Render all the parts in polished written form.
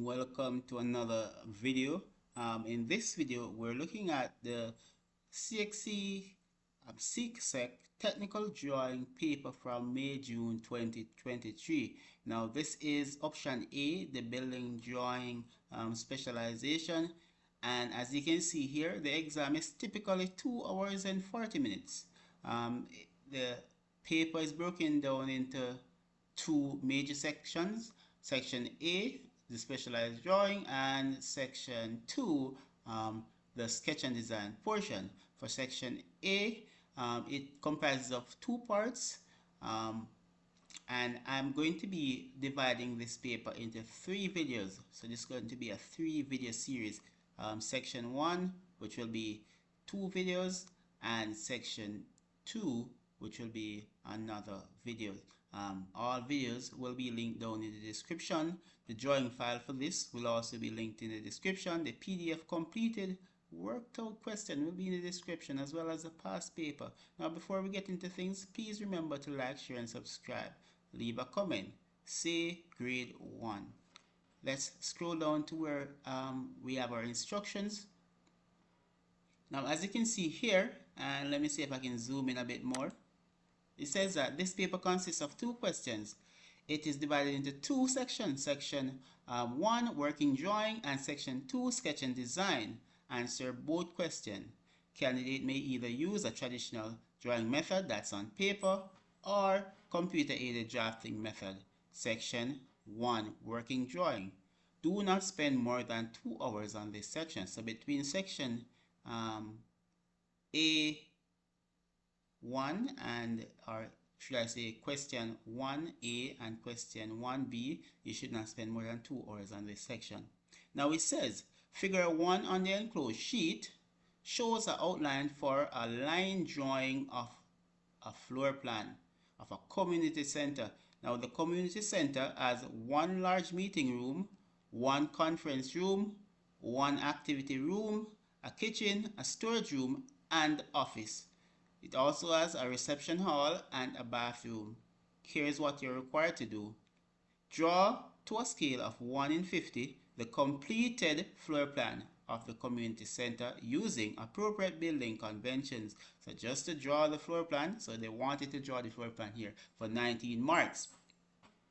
welcome to another video. In this video we're looking at the CXC Technical Drawing paper from May-June 2023. Now this is option A, the building drawing specialization, and as you can see here the exam is typically 2 hours and 40 minutes. The paper is broken down into two major sections. Section A, the specialized drawing, and section 2, the sketch and design portion. For section A, it comprises of 2 parts, and I'm going to be dividing this paper into 3 videos. So this is going to be a 3-video series. Section 1, which will be 2 videos, and section 2, which will be another video. All videos will be linked down in the description. The drawing file for this will also be linked in the description. The PDF completed worked out question will be in the description, as well as the past paper. Now before we get into things, please remember to like, share and subscribe. Leave a comment. Say grade 1. Let's scroll down to where we have our instructions. Now as you can see here, and let me see if I can zoom in a bit more. It says that this paper consists of 2 questions. It is divided into 2 sections. Section 1, working drawing, and section 2, sketch and design. Answer both questions. Candidate may either use a traditional drawing method that's on paper or computer-aided drafting method. Section 1, working drawing. Do not spend more than 2 hours on this section. So between section A1 and, or should I say, question 1A and question 1B, you should not spend more than 2 hours on this section. Now it says, figure 1 on the enclosed sheet shows an outline for a line drawing of a floor plan of a community center. Now the community center has 1 large meeting room, 1 conference room, 1 activity room, a kitchen, a storage room, and office. It also has a reception hall and a bathroom. Here's what you're required to do. Draw to a scale of 1:50 the completed floor plan of the community center using appropriate building conventions. So just to draw the floor plan, so they wanted to draw the floor plan here for 19 marks.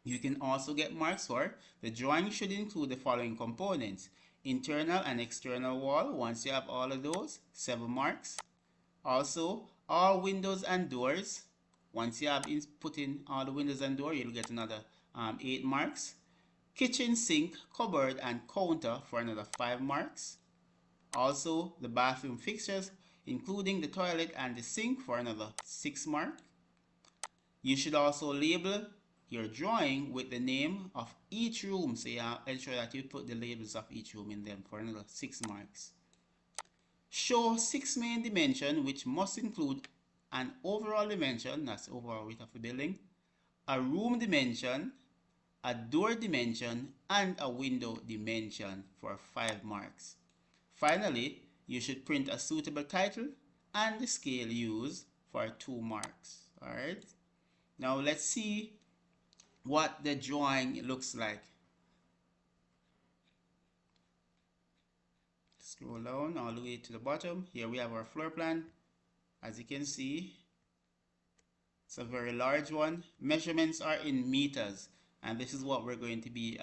You can also get marks for the drawing should include the following components: internal and external wall. Once you have all of those, 7 marks. Also, all windows and doors. Once you have put in all the windows and doors, you'll get another 8 marks. Kitchen, sink, cupboard, and counter for another 5 marks. Also, the bathroom fixtures, including the toilet and the sink, for another 6 marks. You should also label your drawing with the name of each room, so you ensure that you put the labels of each room in them, for another 6 marks. Show 6 main dimensions, which must include an overall dimension, that's the overall width of the building, a room dimension, a door dimension, and a window dimension, for 5 marks. Finally, you should print a suitable title and the scale used, for 2 marks. Alright, now let's see what the drawing looks like. Scroll down all the way to the bottom. Here we have our floor plan. As you can see, it's a very large one. Measurements are in meters, and this is what we're going to be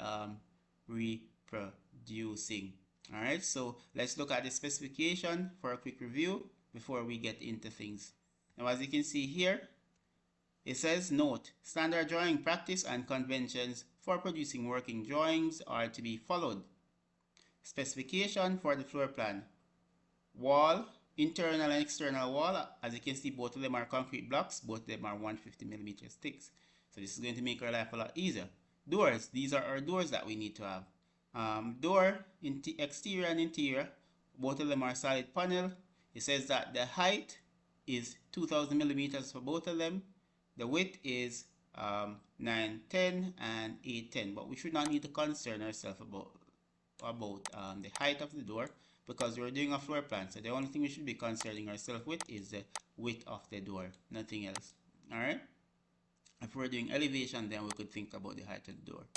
reproducing. Alright, so let's look at the specification for a quick review before we get into things. Now as you can see here, it says, note, standard drawing practice and conventions for producing working drawings are to be followed. Specification for the floor plan. Wall, internal and external wall. As you can see, both of them are concrete blocks. Both of them are 150mm sticks. So this is going to make our life a lot easier. Doors. These are our doors that we need to have. Door, exterior and interior. Both of them are solid panel. It says that the height is 2000mm for both of them. The width is 910 and 810. But we should not need to concern ourselves about the height of the door, because we're doing a floor plan, so the only thing we should be concerning ourselves with is the width of the door, nothing else. Alright, if we're doing elevation, then we could think about the height of the door.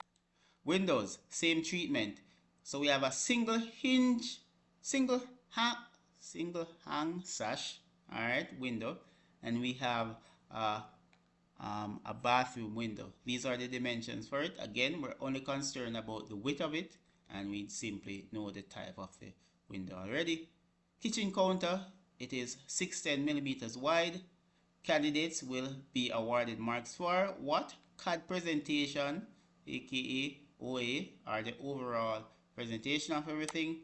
Windows, same treatment. So we have a single hinge, single hang, sash, all right, window, and we have a bathroom window. These are the dimensions for it. Again, we're only concerned about the width of it, and we simply know the type of the window already. Kitchen counter, it is 610 millimeters wide. Candidates will be awarded marks for what? CAD presentation, aka OA, or the overall presentation of everything.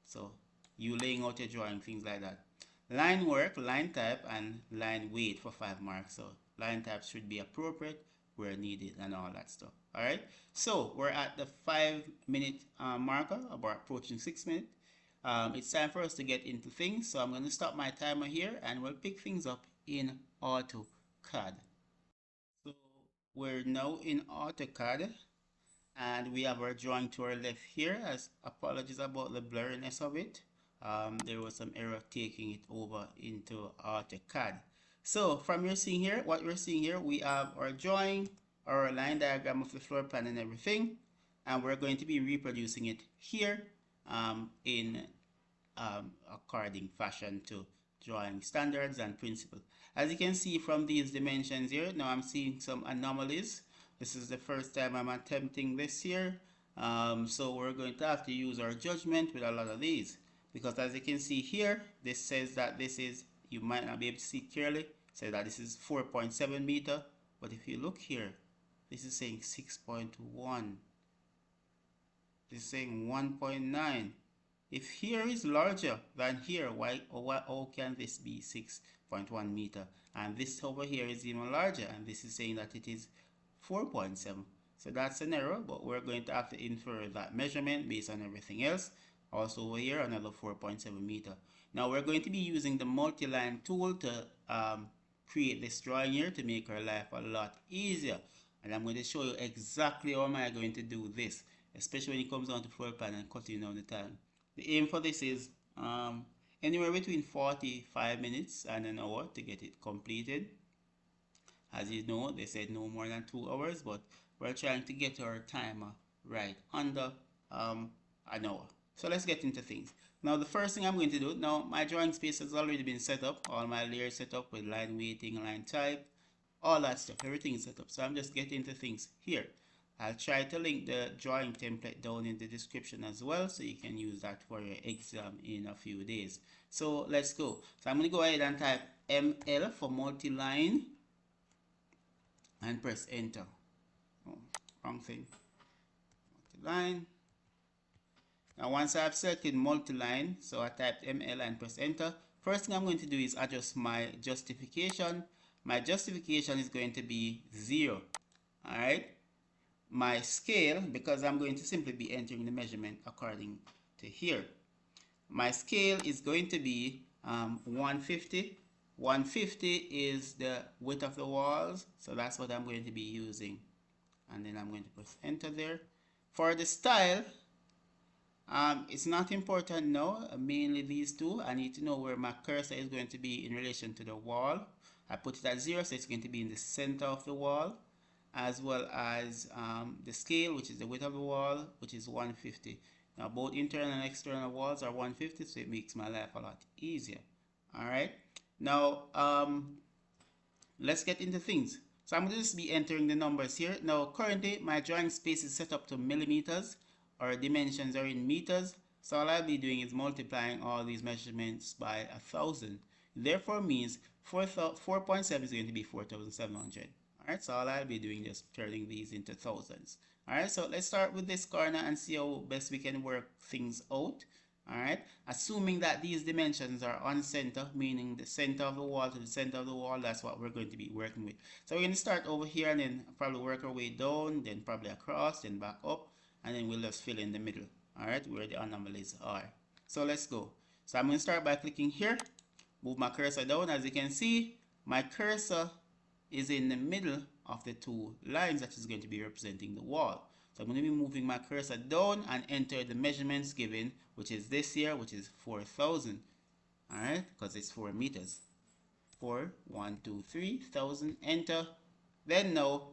So you laying out your drawing, things like that. Line work, line type, and line weight for 5 marks. So line type should be appropriate where needed and all that stuff. Alright, so we're at the 5-minute marker, about approaching 6 minutes. It's time for us to get into things, so I'm going to stop my timer here and we'll pick things up in AutoCAD. So we're now in AutoCAD and we have our drawing to our left here. As apologies about the blurriness of it. There was some error taking it over into AutoCAD. So from your seeing here, what we're seeing here, we have our drawing, our line diagram of the floor plan and everything, and we're going to be reproducing it here in according fashion to drawing standards and principles. As you can see from these dimensions here, now I'm seeing some anomalies. This is the first time I'm attempting this here, so we're going to have to use our judgment with a lot of these, because as you can see here, this says that this is, you might not be able to see clearly, say that this is 4.7 meter, but if you look here, this is saying 6.1, this is saying 1.9. If here is larger than here, how can this be 6.1 meter? And this over here is even larger, and this is saying that it is 4.7. So that's an error, but we're going to have to infer that measurement based on everything else. Also over here, another 4.7 meter. Now we're going to be using the multi-line tool to create this drawing here to make our life a lot easier. And I'm going to show you exactly how am I going to do this, especially when it comes down to floor plan and cutting down the time. The aim for this is anywhere between 45 minutes and an hour to get it completed. As you know, they said no more than 2 hours, but we're trying to get our timer right under an hour. So let's get into things. Now the first thing I'm going to do, now my drawing space has already been set up, all my layers set up with line weighting, line type, all that stuff, everything is set up. So I'm just getting into things here. I'll try to link the drawing template down in the description as well, so you can use that for your exam in a few days. So let's go. So I'm going to go ahead and type ML for multi-line and press enter. Oh, wrong thing. Multi-line. Now once I've selected multi-line, so I typed ML and press enter. First thing I'm going to do is adjust my justification. My justification is going to be 0. Alright. My scale, because I'm going to simply be entering the measurement according to here. My scale is going to be 150. 150 is the width of the walls, so that's what I'm going to be using. And then I'm going to press enter there. For the style, it's not important now, mainly these two. I need to know where my cursor is going to be in relation to the wall. I put it at 0, so it's going to be in the center of the wall, as well as the scale, which is the width of the wall, which is 150. Now both internal and external walls are 150, so it makes my life a lot easier. Alright, now let's get into things. So I'm going to just be entering the numbers here. Now currently my drawing space is set up to millimeters. Our dimensions are in meters, so all I'll be doing is multiplying all these measurements by 1,000. Therefore means 4.7 is going to be 4,700. Alright, so all I'll be doing is turning these into thousands. Alright, so let's start with this corner and see how best we can work things out. Alright, assuming that these dimensions are on center, meaning the center of the wall to the center of the wall, that's what we're going to be working with. So we're going to start over here and then probably work our way down, then probably across, then back up, and then we'll just fill in the middle. Alright, where the anomalies are. So let's go. So I'm going to start by clicking here, move my cursor down. As you can see, my cursor is in the middle of the two lines that is going to be representing the wall. So I'm going to be moving my cursor down and enter the measurements given, which is this here, which is 4,000. Alright, because it's 4 meters. 4, 1, 2, 3, 1,000, enter. Then now,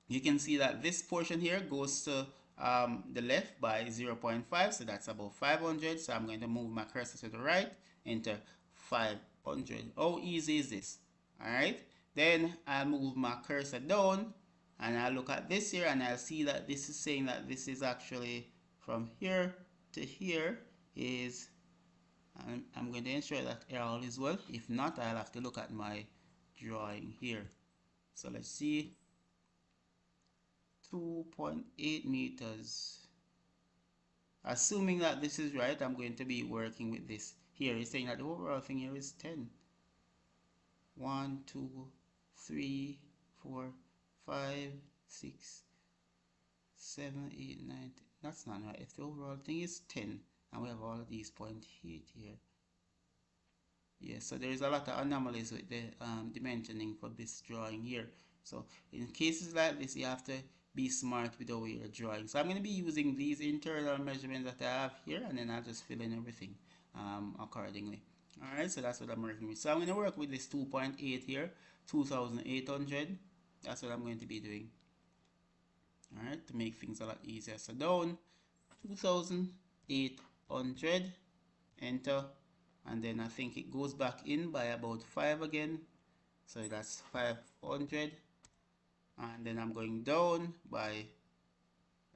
you can see that this portion here goes to the left by 0.5, so that's about 500. So I'm going to move my cursor to the right, enter 500. How easy is this? Alright, then I'll move my cursor down and I'll look at this here and I'll see that this is saying that this is actually from here to here is, I'm going to ensure that all is well. If not, I'll have to look at my drawing here. So let's see, 2.8 meters. Assuming that this is right, I'm going to be working with this. Here it's saying that the overall thing here is 10. 1, 2, 3, 4, 5, 6, 7, 8, 9. That's not right. If the overall thing is 10 and we have all of these 0.8 here. Yeah, so there is a lot of anomalies with the dimensioning for this drawing here. So in cases like this, you have to be smart with the way you're drawing. So I'm going to be using these internal measurements that I have here, and then I'll just fill in everything accordingly. Alright, so that's what I'm working with. So I'm going to work with this 2.8 here, 2,800. That's what I'm going to be doing. Alright, to make things a lot easier. So down, 2,800, enter, and then I think it goes back in by about 5 again. So that's 500. And then I'm going down by,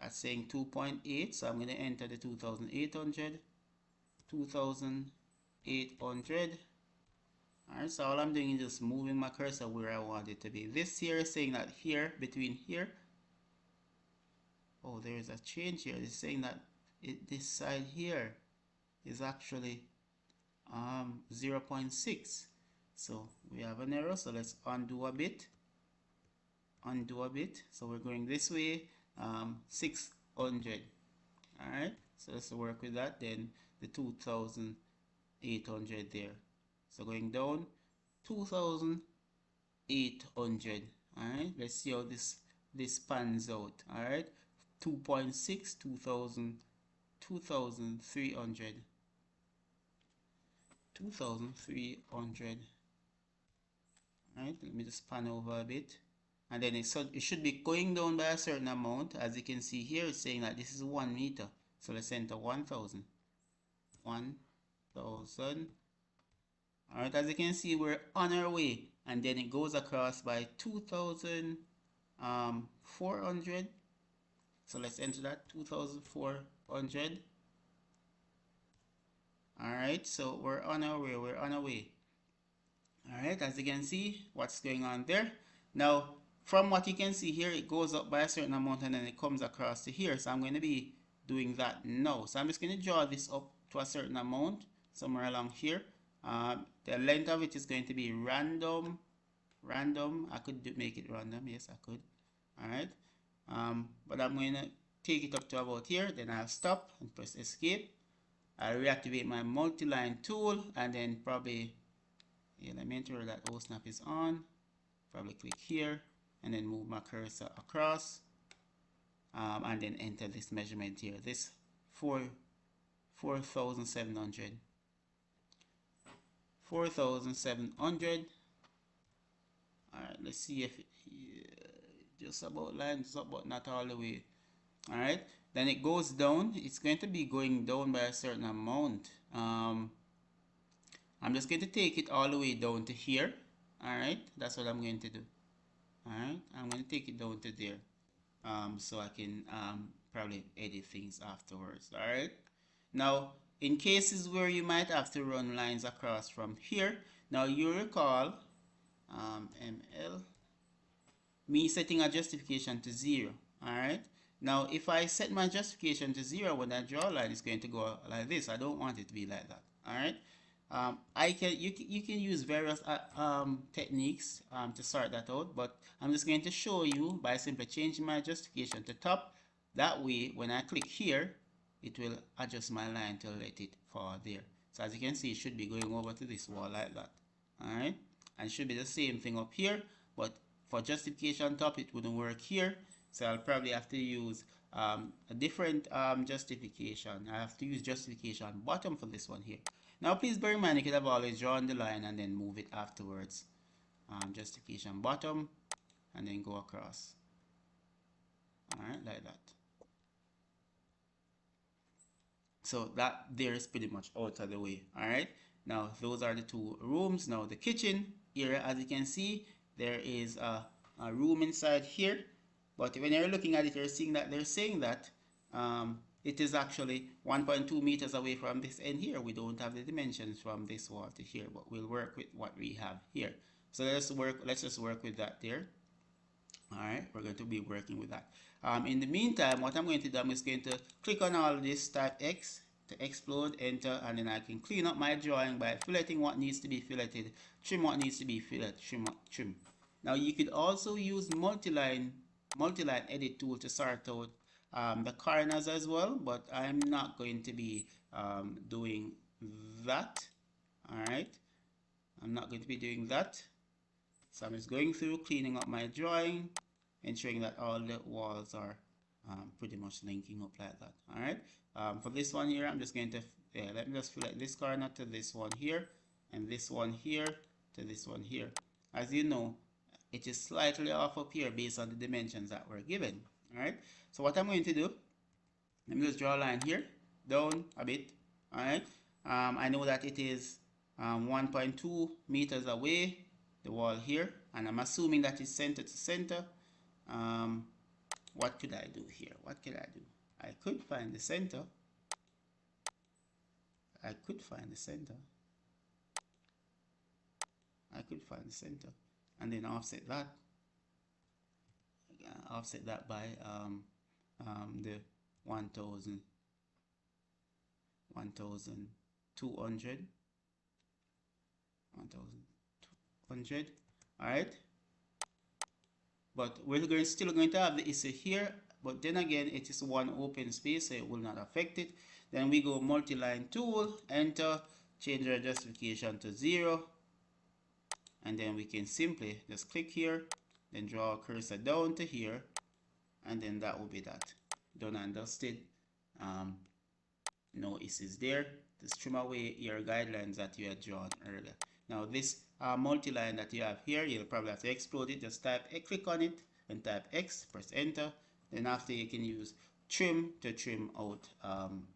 that's saying 2.8, so I'm going to enter the 2,800, 2,800. Alright, so all I'm doing is just moving my cursor where I want it to be. This here is saying that here, between here, oh, there is a change here. It's saying that this side here is actually 0.6. So we have an error, so let's undo a bit. So we're going this way, 600. Alright, so let's work with that. Then the 2,800 there. So going down, 2,800. Alright, let's see how this pans out. Alright, 2.6, 2,000, 2,300. 2,300. Alright, let me just pan over a bit. And then it should be going down by a certain amount. As you can see here, it's saying that this is 1 meter. So let's enter 1,000. 1,000. Alright, as you can see, we're on our way. And then it goes across by 2,400. So let's enter that, 2,400. Alright, so we're on our way. Alright, as you can see, what's going on there. Now, from what you can see here, it goes up by a certain amount and then it comes across to here. So I'm going to be doing that now. So I'm just going to draw this up to a certain amount, somewhere along here. The length of it is going to be random. I could make it random. Yes, I could. Alright. But I'm going to take it up to about here. Then I'll stop and press escape. I'll reactivate my multi-line tool and then probably, yeah, let me ensure that OSnap is on. Probably click here and then move my cursor across and then enter this measurement here. This 4,700. 4,700. Alright, let's see if it just about lines up, but not all the way. Alright, then it goes down. It's going to be going down by a certain amount. I'm just going to take it all the way down to here. Alright, that's what I'm going to do. Alright, I'm going to take it down to there. So I can probably edit things afterwards. Alright, now in cases where you might have to run lines across from here, now you recall ML, me setting a justification to 0. Alright, now if I set my justification to 0, when I draw a line, it's going to go like this. I don't want it to be like that. Alright, you can use various techniques to sort that out, but I'm just going to show you by simply changing my justification to top. That way, when I click here, it will adjust my line to let it fall there. So as you can see, it should be going over to this wall like that. Alright, and it should be the same thing up here, but for justification top, it wouldn't work here. So I'll probably have to use a different justification. I have to use justification bottom for this one here. Now please bear in mind, you could have always drawn the line and then move it afterwards. Justification bottom and then go across. Alright, like that. So that there is pretty much out of the way. All right. Now those are the two rooms. Now the kitchen area, as you can see, there is a room inside here. But when you're looking at it, you're seeing that they're saying that it is actually 1.2 meters away from this end here. We don't have the dimensions from this wall to here, but we'll work with what we have here. So let's just work with that there. All right, we're going to be working with that. In the meantime, what I'm going to do, I'm just going to click on all this, type X to explode, enter, and then I can clean up my drawing by filleting what needs to be filleted, trim what needs to be filleted, trim. Now you could also use multi-line edit tool to sort out the corners as well, but I'm not going to be doing that. All right, I'm not going to be doing that. So I'm just going through, cleaning up my drawing, ensuring that all the walls are pretty much linking up like that. All right. For this one here, I'm just going to let me just fillet this corner to this one here, and this one here to this one here. As you know, it is slightly off up here based on the dimensions that were given. All right. So what I'm going to do, let me just draw a line here, down a bit. All right. I know that it is 1.2 meters away, the wall here, and I'm assuming that it's center to center. What could I do here? What could I do? I could find the center. I could find the center. I could find the center, and then offset that. Offset that by the 1,200. All right. But we're still going to have the issue here, but then again, it is one open space, so it will not affect it. Then we go multi-line tool, enter, change our justification to 0, and then we can simply just click here, then draw a cursor down to here, and then that will be that. Done and dusted. No issues there. Just trim away your guidelines that you had drawn earlier. Now this multi-line that you have here, you'll probably have to explode it. Just click on it and type X, press enter. Then after, you can use trim to trim out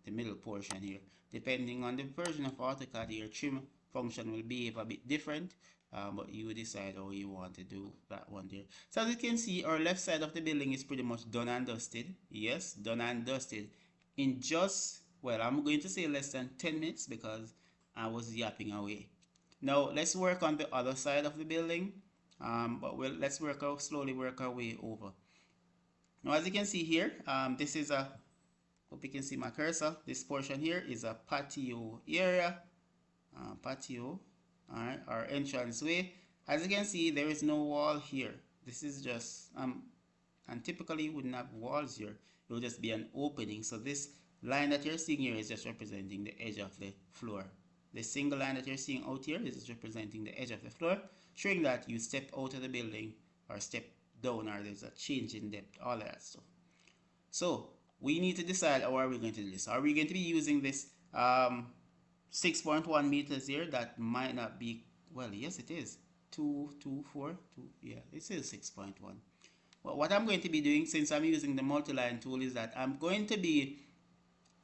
the middle portion here. Depending on the version of AutoCAD, your trim function will behave a bit different, but you decide how you want to do that one there. So as you can see, our left side of the building is pretty much done and dusted. Yes, done and dusted in just, well, I'm going to say less than 10 minutes because I was yapping away. Now let's work on the other side of the building, but let's slowly work our way over. Now as you can see here, this is a, hope you can see my cursor, this portion here is a patio area, patio, all right, our entrance way. As you can see, there is no wall here. This is just, and typically you wouldn't have walls here, it will just be an opening. So this line that you're seeing here is just representing the edge of the floor. The single line that you're seeing out here is representing the edge of the floor, showing that you step out of the building or step down, or there's a change in depth, all that stuff. So we need to decide how are we going to do this. Are we going to be using this 6.1 meters here? That might not be, well, yes it is. 2, yeah, it is 6.1. Well, what I'm going to be doing, since I'm using the multi-line tool, is that I'm going to be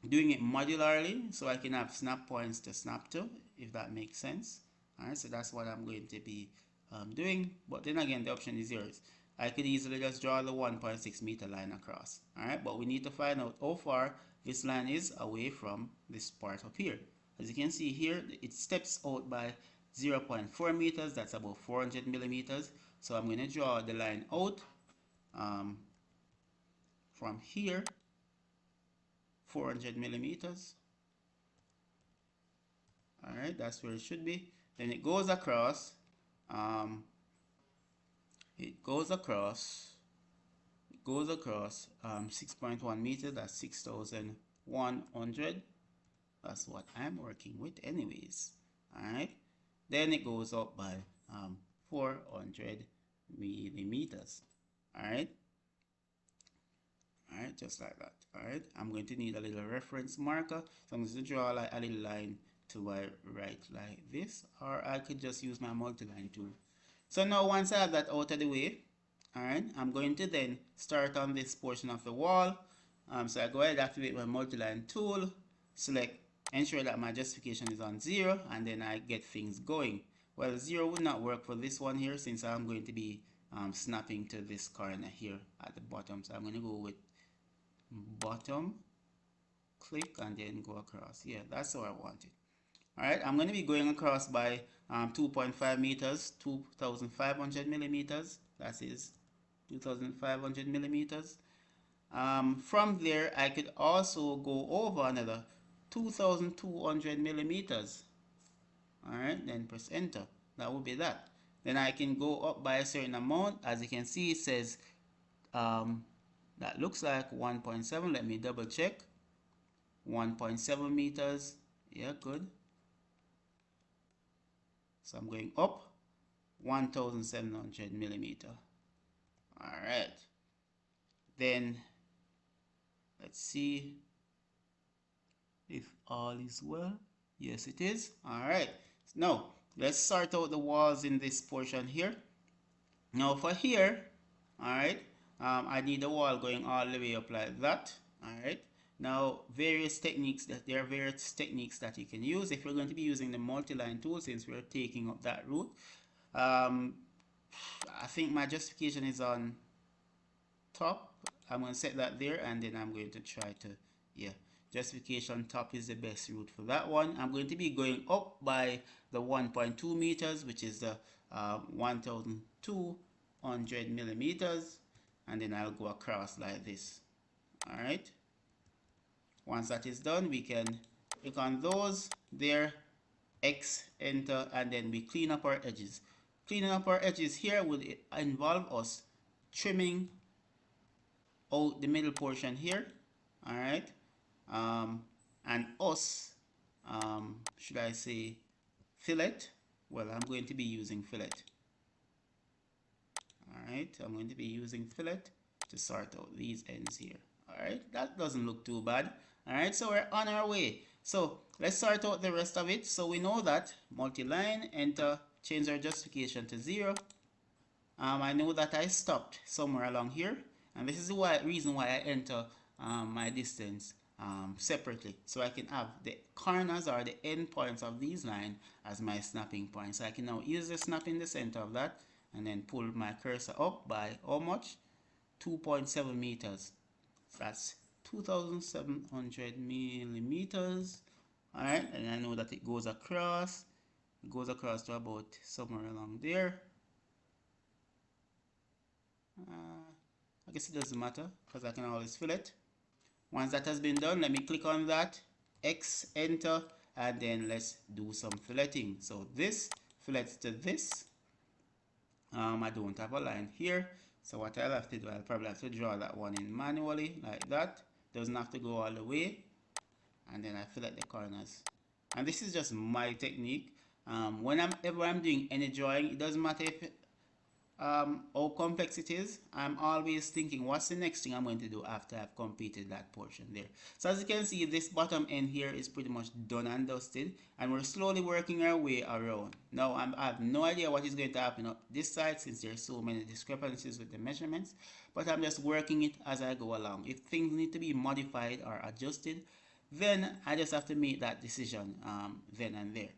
doing it modularly, so I can have snap points to snap to, if that makes sense. Alright, so that's what I'm going to be doing, but then again, the option is yours. I could easily just draw the 1.6 meter line across. Alright, but we need to find out how far this line is away from this part up here. As you can see here, it steps out by 0.4 meters, that's about 400 millimeters. So I'm going to draw the line out from here, 400 millimeters. Alright, that's where it should be. Then it goes across, 6.1 meters, that's 6,100. That's what I'm working with anyways. Alright, then it goes up by 400 millimeters. Alright, just like that. Alright, I'm going to need a little reference marker, so I'm going to draw like a little line to my right like this, or I could just use my multi-line tool. So now once I have that out of the way, alright, I'm going to then start on this portion of the wall. So I go ahead and activate my multi-line tool, select, ensure that my justification is on 0, and then I get things going. Well, 0 would not work for this one here since I'm going to be snapping to this corner here at the bottom. So I'm going to go with bottom, click, and then go across. Yeah, that's how I want it. Alright, I'm going to be going across by 2.5 meters, 2,500 millimeters. That is 2,500 millimeters. From there, I could also go over another 2,200 millimeters. Alright, then press enter. That will be that. Then I can go up by a certain amount. As you can see, it says that looks like 1.7. Let me double check. 1.7 meters. Yeah, good. So I'm going up 1,700 millimeter. Alright. Then let's see if all is well. Yes, it is. Alright. Now let's sort out the walls in this portion here. Now for here, alright, I need the wall going all the way up like that. Alright. Now there are various techniques that you can use if you're going to be using the multi-line tool, since we're taking up that route. I think my justification is on top. I'm going to set that there, and then I'm going to try to, yeah, justification top is the best route for that one. I'm going to be going up by the 1.2 meters, which is the 1,200 millimeters, and then I'll go across like this. Alright. Once that is done, we can click on those there, X, enter, and then we clean up our edges. Cleaning up our edges here will involve us trimming out the middle portion here. Alright. And us, should I say fillet? Well, I'm going to be using fillet. Alright, I'm going to be using fillet to sort out these ends here. Alright, that doesn't look too bad. Alright, so we're on our way. So let's sort out the rest of it. So we know that multi-line, enter, change our justification to 0. I know that I stopped somewhere along here, and this is the reason why I enter my distance separately, so I can have the corners or the end points of these lines as my snapping point. So I can now use the snap in the center of that, and then pull my cursor up by how much? 2.7 meters. So that's 2,700 millimeters. Alright, and I know that it goes across. It goes across to about somewhere along there. I guess it doesn't matter because I can always fill it. Once that has been done, let me click on that, X, enter, and then let's do some filleting. So this fillets to this. I don't have a line here, so what I'll have to do, I'll probably have to draw that one in manually like that. Doesn't have to go all the way, and then I fillet the corners. And this is just my technique. Whenever I'm doing any drawing, it doesn't matter if how complex it is, I'm always thinking what's the next thing I'm going to do after I've completed that portion there. So as you can see, this bottom end here is pretty much done and dusted, and we're slowly working our way around. Now I have no idea what is going to happen up this side since there's so many discrepancies with the measurements, but I'm just working it as I go along. If things need to be modified or adjusted, then I just have to make that decision then and there.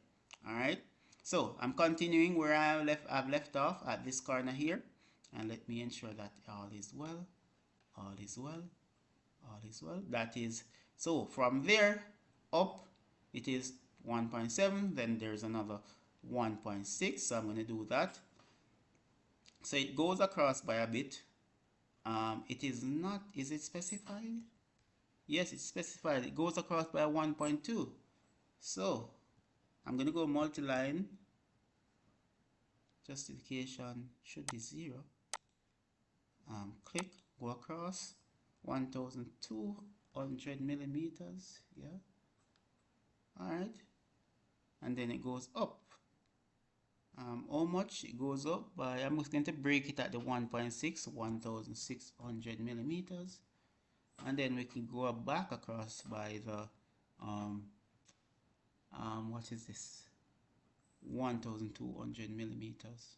Alright. So I'm continuing where I've left off at this corner here, and let me ensure that all is well, all is well, all is well. That is, so from there up it is 1.7, then there's another 1.6, so I'm going to do that. So it goes across by a bit. It is not, is it specified? Yes, it's specified. It goes across by 1.2. So I'm going to go multi-line. Justification should be 0. Click, go across 1,200 millimeters. Yeah. Alright. And then it goes up. How much it goes up by? I'm just going to break it at the 1.6, 1,600 millimeters. And then we can go back across by the what is this? 1,200 millimeters.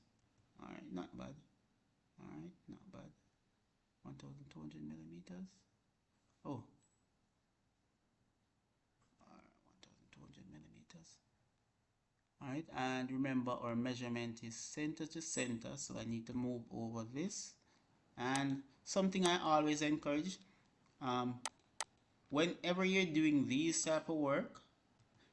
Alright, not bad. Alright, not bad. 1,200 millimeters. Oh. Alright, and remember our measurement is center to center, so I need to move over this. And something I always encourage, whenever you're doing these type of work,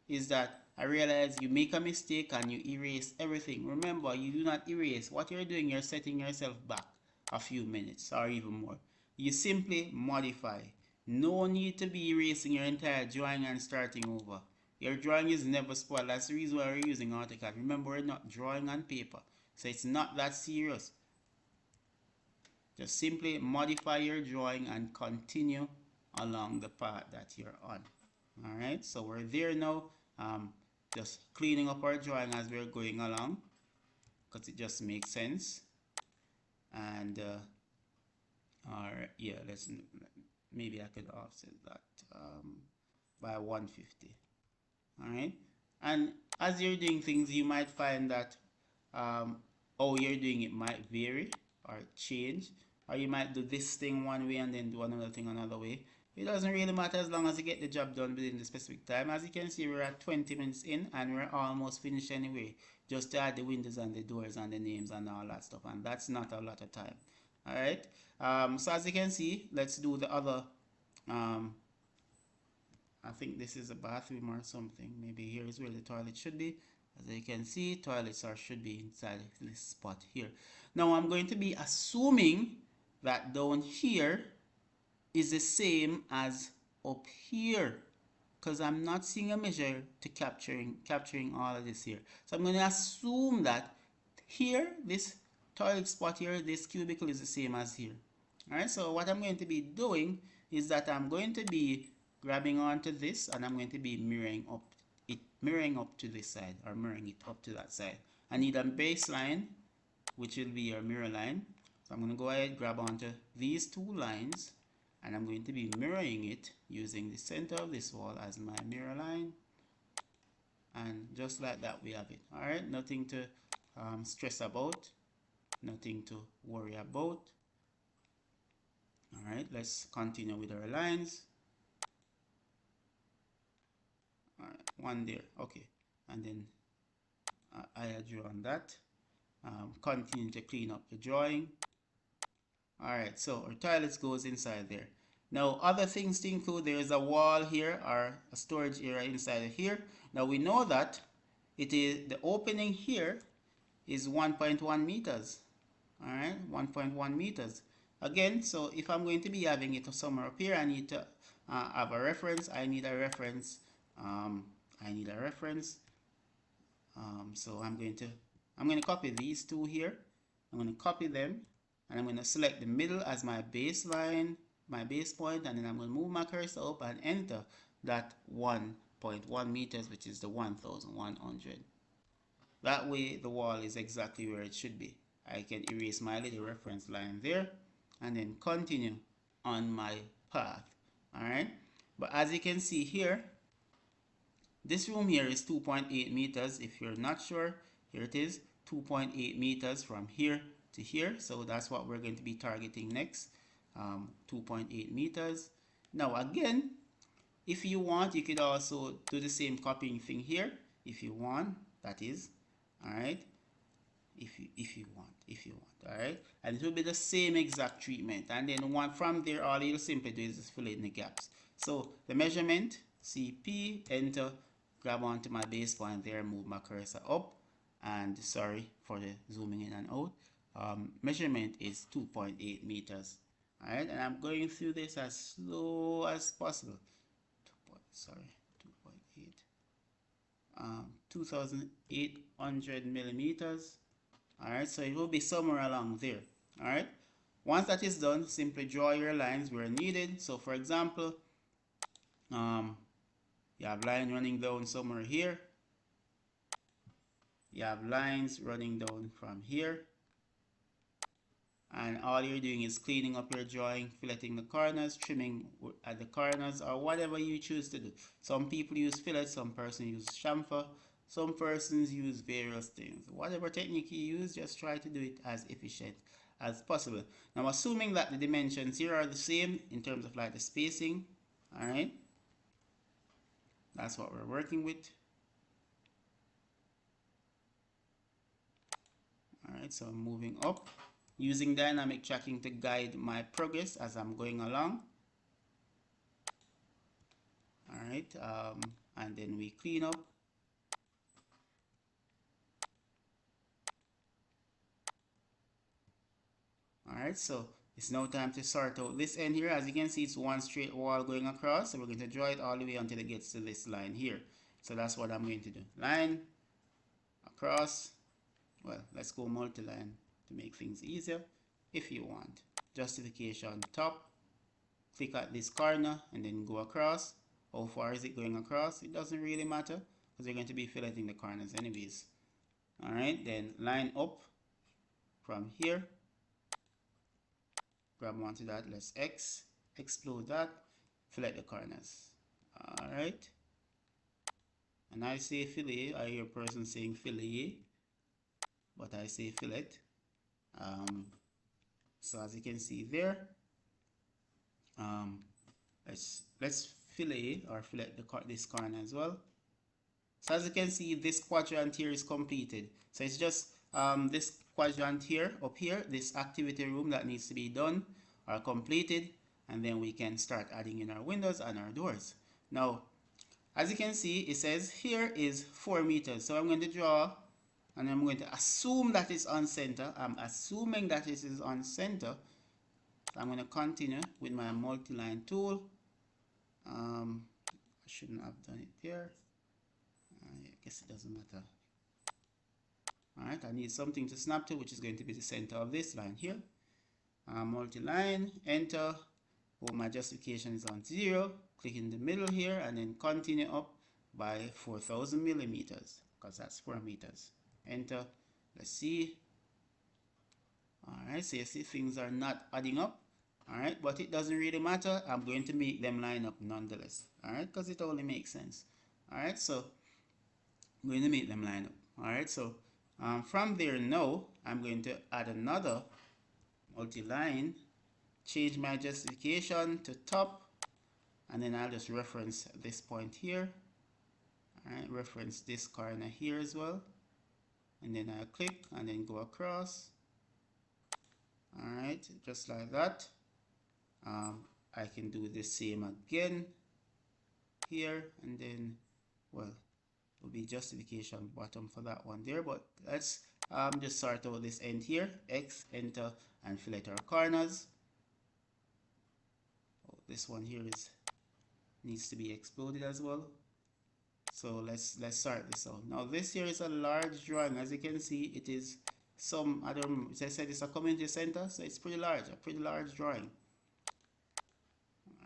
is that I realize you make a mistake and you erase everything. Remember, you do not erase. What you're doing, you're setting yourself back a few minutes or even more. You simply modify. No need to be erasing your entire drawing and starting over. Your drawing is never spoiled. That's the reason why we're using AutoCAD. Remember, we're not drawing on paper, so it's not that serious. Just simply modify your drawing and continue along the path that you're on. Alright, so we're there now. Just cleaning up our drawing as we're going along, because it just makes sense. And yeah, maybe I could offset that by 150. Alright, and as you're doing things, you might find that how you're doing it might vary or change, or you might do this thing one way and then do another thing another way. It doesn't really matter as long as you get the job done within the specific time. As you can see, we're at 20 minutes in and we're almost finished anyway, just to add the windows and the doors and the names and all that stuff, and that's not a lot of time. Alright, so as you can see, let's do the other. I think this is a bathroom or something. Maybe here is where the toilet should be. As you can see, toilets should be inside this spot here. Now I'm going to be assuming that down here is the same as up here, because I'm not seeing a measure to capturing all of this here. So I'm going to assume that here, this toilet spot here, this cubicle is the same as here. Alright, so what I'm going to be doing is that I'm going to be grabbing onto this and I'm going to be mirroring up to this side, or mirroring it up to that side. I need a baseline, which will be your mirror line. So I'm going to go ahead, grab onto these two lines, and I'm going to be mirroring it using the center of this wall as my mirror line. And just like that, we have it. Alright, nothing to stress about, nothing to worry about. Alright, let's continue with our lines. Alright, one there, okay, and then I draw on that. Continue to clean up the drawing. Alright, so our toilets goes inside there. Now other things to include, there is a wall here or a storage area inside of here. Now we know that it is the opening here is 1.1 meters. Alright, 1.1 meters. Again, so if I'm going to be having it somewhere up here, I need to have a reference. I need a reference. So I'm going to copy these two here. I'm going to copy them, and I'm going to select the middle as my baseline, my base point, and then I'm going to move my cursor up and enter that 1.1 meters, which is the 1100. That way the wall is exactly where it should be. I can erase my little reference line there and then continue on my path. Alright, but as you can see here, this room here is 2.8 meters. If you're not sure, here it is, 2.8 meters from here to here. So that's what we're going to be targeting next, 2.8 meters. Now again, if you want, you could also do the same copying thing here if you want, that is. Alright, if you want, alright, and it will be the same exact treatment, and then from there all you'll simply do is just fill in the gaps. So the measurement, CP, enter, grab onto my base point there, move my cursor up, and sorry for the zooming in and out, measurement is 2.8 meters. Alright, and I'm going through this as slow as possible. 2,800 millimeters. Alright, so it will be somewhere along there. Alright, once that is done, simply draw your lines where needed. So for example, you have line running down somewhere here. You have lines running down from here. And all you're doing is cleaning up your drawing, filleting the corners, trimming at the corners, or whatever you choose to do. Some people use fillet, some persons use chamfer, some persons use various things. Whatever technique you use, just try to do it as efficient as possible. Now assuming that the dimensions here are the same in terms of like the spacing, alright, that's what we're working with. Alright, so I'm moving up, using dynamic tracking to guide my progress as I'm going along. Alright, and then we clean up. Alright, so it's now time to sort out this end here. As you can see, it's one straight wall going across, so we're going to draw it all the way until it gets to this line here. So that's what I'm going to do. Line, across, well, let's go multi-line to make things easier if you want. Justification, top, click at this corner and then go across. How far is it going across? It doesn't really matter because you're going to be filleting the corners anyways. Alright, then line up from here. Grab onto that, let's X, explode that, fillet the corners. Alright. And I say fillet, I hear a person saying fillet, but I say fillet. So as you can see there, let's fillet or fillet this corner as well. So as you can see, this quadrant here is completed. So it's just this quadrant here, up here, this activity room that needs to be done or completed, and then we can start adding in our windows and our doors. Now, as you can see, it says here is 4 meters. So I'm going to draw, and I'm going to assume that it's on center. I'm assuming that it is on center. So I'm going to continue with my multi-line tool. I shouldn't have done it there. I guess it doesn't matter. Alright, I need something to snap to, which is going to be the center of this line here. Multi-line, enter. Oh, my justification is on 0. Click in the middle here and then continue up by 4,000 millimeters because that's 4 meters. Enter. Let's see. Alright, so you see things are not adding up. Alright, but it doesn't really matter. I'm going to make them line up nonetheless. Alright, because it only makes sense. Alright, so I'm going to make them line up. Alright, so from there now, I'm going to add another multi-line, change my justification to top, and then I'll just reference this point here. Alright, reference this corner here as well. And then I'll click and then go across. Alright, just like that. I can do the same again here, and then, well, will be justification bottom for that one there, but let's just sort out this end here. X, enter, and fillet our corners. Oh, this one here needs to be exploded as well. So let's sort this out. Now this here is a large drawing. As you can see, it is some, I don't know, as I said, it's a community center, so it's pretty large, a pretty large drawing.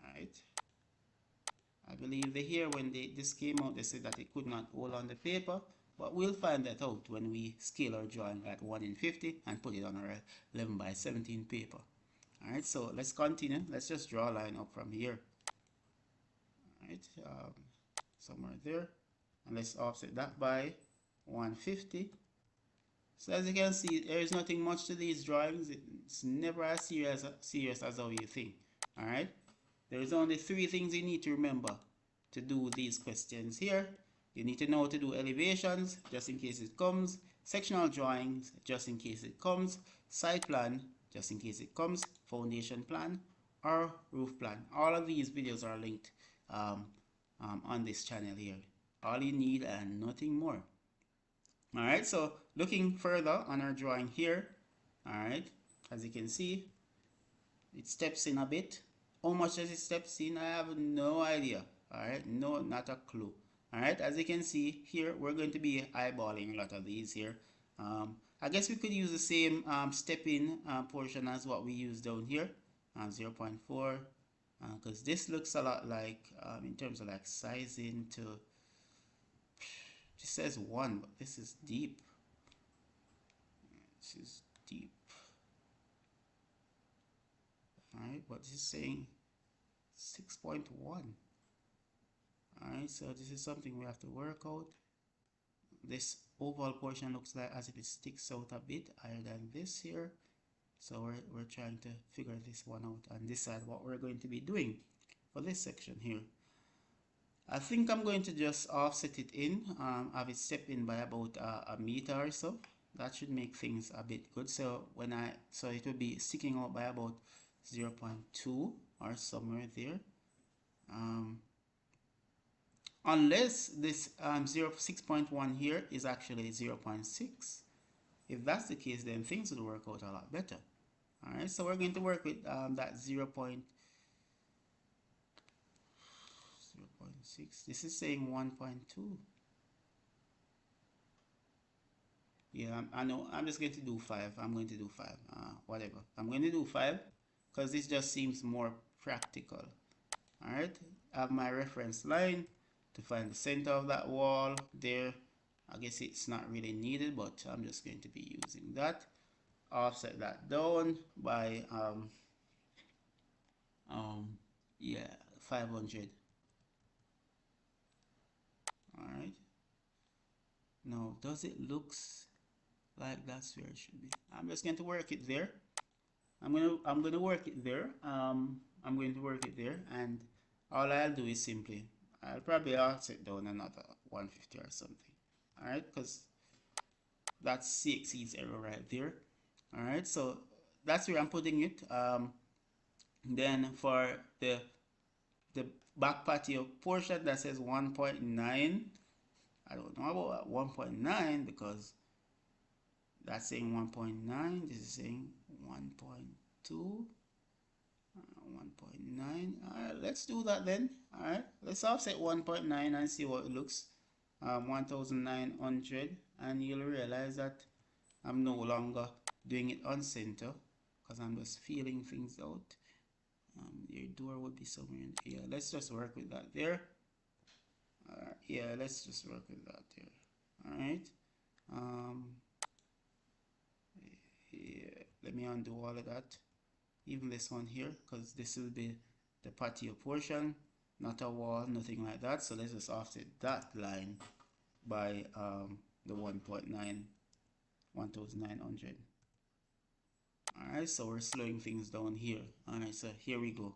Alright. I believe here when this came out, they said that it could not hold on the paper, but we'll find that out when we scale our drawing at 1 in 50 and put it on our 11 by 17 paper. Alright, so let's continue. Let's just draw a line up from here. Alright, somewhere there. And let's offset that by 150. So as you can see, there is nothing much to these drawings. It's never as serious as how you think. Alright. There is only 3 things you need to remember to do these questions here. You need to know how to do elevations, just in case it comes, sectional drawings, just in case it comes, site plan, just in case it comes, foundation plan, or roof plan. All of these videos are linked on this channel here. All you need and nothing more. Alright, so looking further on our drawing here, alright, as you can see, it steps in a bit. How much does it steps in? I have no idea. Alright, no, not a clue. Alright, as you can see here, we're going to be eyeballing a lot of these here. I guess we could use the same step in portion as what we use down here, 0.4, because this looks a lot like, in terms of like sizing to, it says 1, but this is deep. This is deep. Alright, but this is saying 6.1. Alright, so this is something we have to work out. This oval portion looks like as if it sticks out a bit higher than this here. So we're trying to figure this one out and decide what we're going to be doing for this section here. I think I'm going to just offset it in, have it step in by about a meter or so. That should make things a bit good. So so it will be sticking out by about 0.2 or somewhere there. Unless this 6.1 here is actually 0.6. If that's the case, then things will work out a lot better. All right, so we're going to work with that 0.6. This is saying 1.2. Yeah, I know. I'm just going to do 5. I'm going to do 5. Whatever. I'm going to do 5 because this just seems more practical. All right. I have my reference line to find the center of that wall there. I guess it's not really needed, but I'm just going to be using that. Offset that down by yeah, 500. All right. Now, does it looks like that's where it should be? I'm just going to work it there. I'm gonna work it there. I'm going to work it there, and all I'll do is simply I'll probably offset down another 150 or something. All right, because that's CXC's error right there. All right, so that's where I'm putting it. Then for the back patio portion that says 1.9, I don't know about 1.9 because that's saying 1.9. This is saying 1.2. 1.9. Alright, let's do that then. Alright, let's offset 1.9 and see what it looks. 1900, and you'll realize that I'm no longer doing it on center because I'm just feeling things out. Your door would be somewhere in here. Let's just work with that there. Yeah, let's just work with that there. Alright. Yeah, let me undo all of that. Even this one here, because this will be the patio portion, not a wall, nothing like that. So let's just offset that line by the 1.9, 1900. Alright, so we're slowing things down here. Alright, so here we go.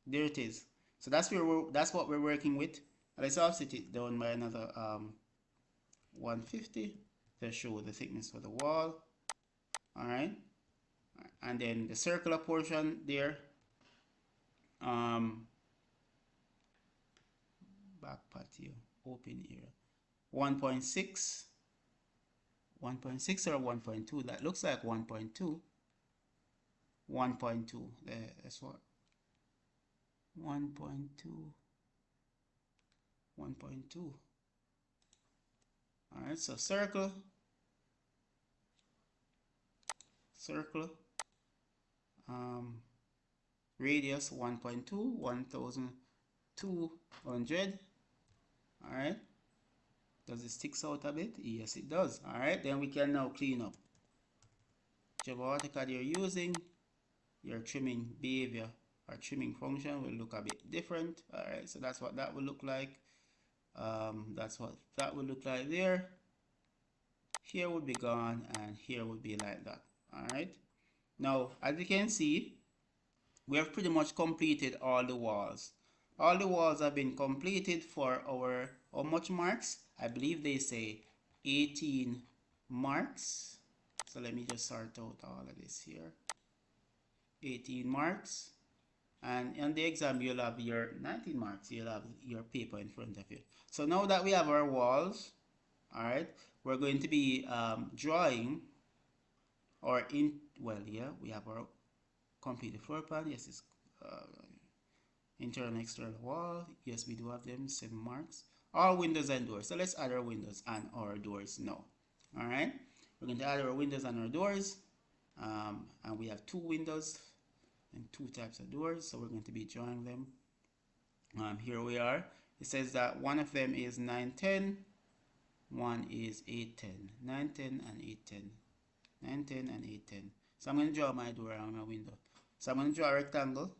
There it is. So that's what we're working with. Let's offset it down by another 150 to show the thickness for the wall. Alright. And then the circular portion there, back patio, open area, 1.6, 1.6 or 1.2. That looks like 1.2. 1.2. That's what. 1.2. 1.2. All right. So circle. Radius 1.2, 1200. All right. Does it sticks out a bit? Yes, it does. All right. Then we can now clean up. Whichever AutoCAD you're using, your trimming behavior or trimming function will look a bit different. All right. So that's what that will look like. That's what that will look like there. Here would be gone, and here would be like that. All right. Now, as you can see, we have pretty much completed all the walls. All the walls have been completed for our, how much marks? I believe they say 18 marks. So let me just sort out all of this here. 18 marks. And in the exam, you'll have your 19 marks. You'll have your paper in front of you. So now that we have our walls, all right, we're going to be drawing, or we have our completed floor plan. Yes, it's internal and external wall. Yes, we do have them, 7 marks. All windows and doors. So let's add our windows and our doors now. All right, we're going to add our windows and our doors, and we have 2 windows and 2 types of doors, so we're going to be drawing them. Here we are. It says that one of them is 910, one is 810. 910 and 810. 910 and 810. So I'm going to draw my door and my window. So I'm going to draw a rectangle.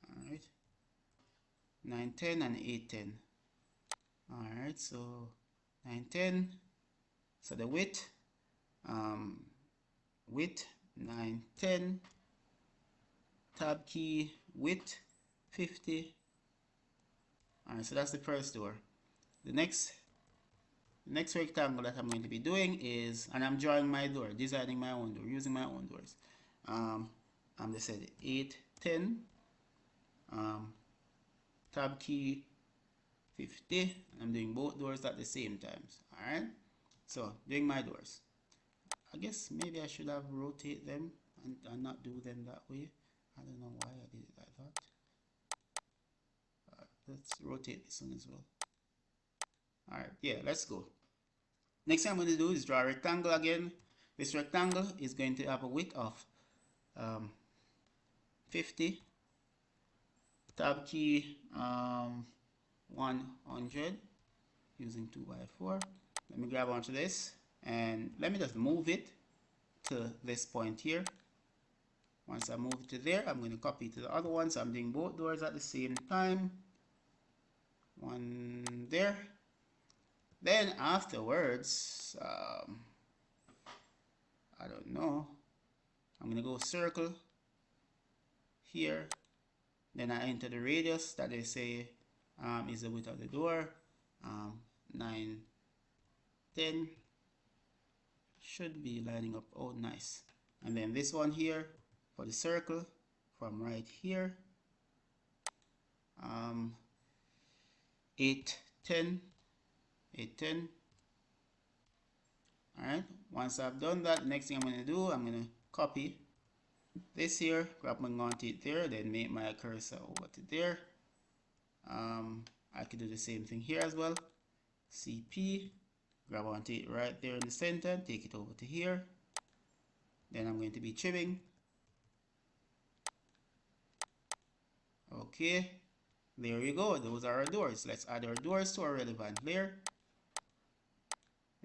Alright. 910 and 810. Alright, so 910. So the width, 910. Tab key, width 50. Alright, so that's the first door. The next The next rectangle that I'm going to be doing is, and I'm drawing my door, designing my own door, using my own doors. I'm just said 8, 10, tab key 50. I'm doing both doors at the same time. Alright, so doing my doors. I guess maybe I should have rotate them and not do them that way. I don't know why I did it like that. Let's rotate this one as well. Alright, yeah, let's go. Next thing I'm going to do is draw a rectangle again. This rectangle is going to have a width of 50. Tab key 100 using 2x4. Let me grab onto this and let me just move it to this point here. Once I move it to there, I'm going to copy to the other one. So I'm doing both doors at the same time. One there. Then afterwards, I don't know, I'm going to go circle here. Then I enter the radius that they say is the width of the door. 9, 10. Should be lining up. Oh, nice. And then this one here for the circle from right here. 8, 10. 8, 10. Alright, once I've done that, the next thing I'm going to do, I'm going to copy this here, grab my onto it there, then make my cursor over to there. I could do the same thing here as well. CP, grab onto it right there in the center, take it over to here. Then I'm going to be trimming. Okay, there we go. Those are our doors. Let's add our doors to our relevant layer.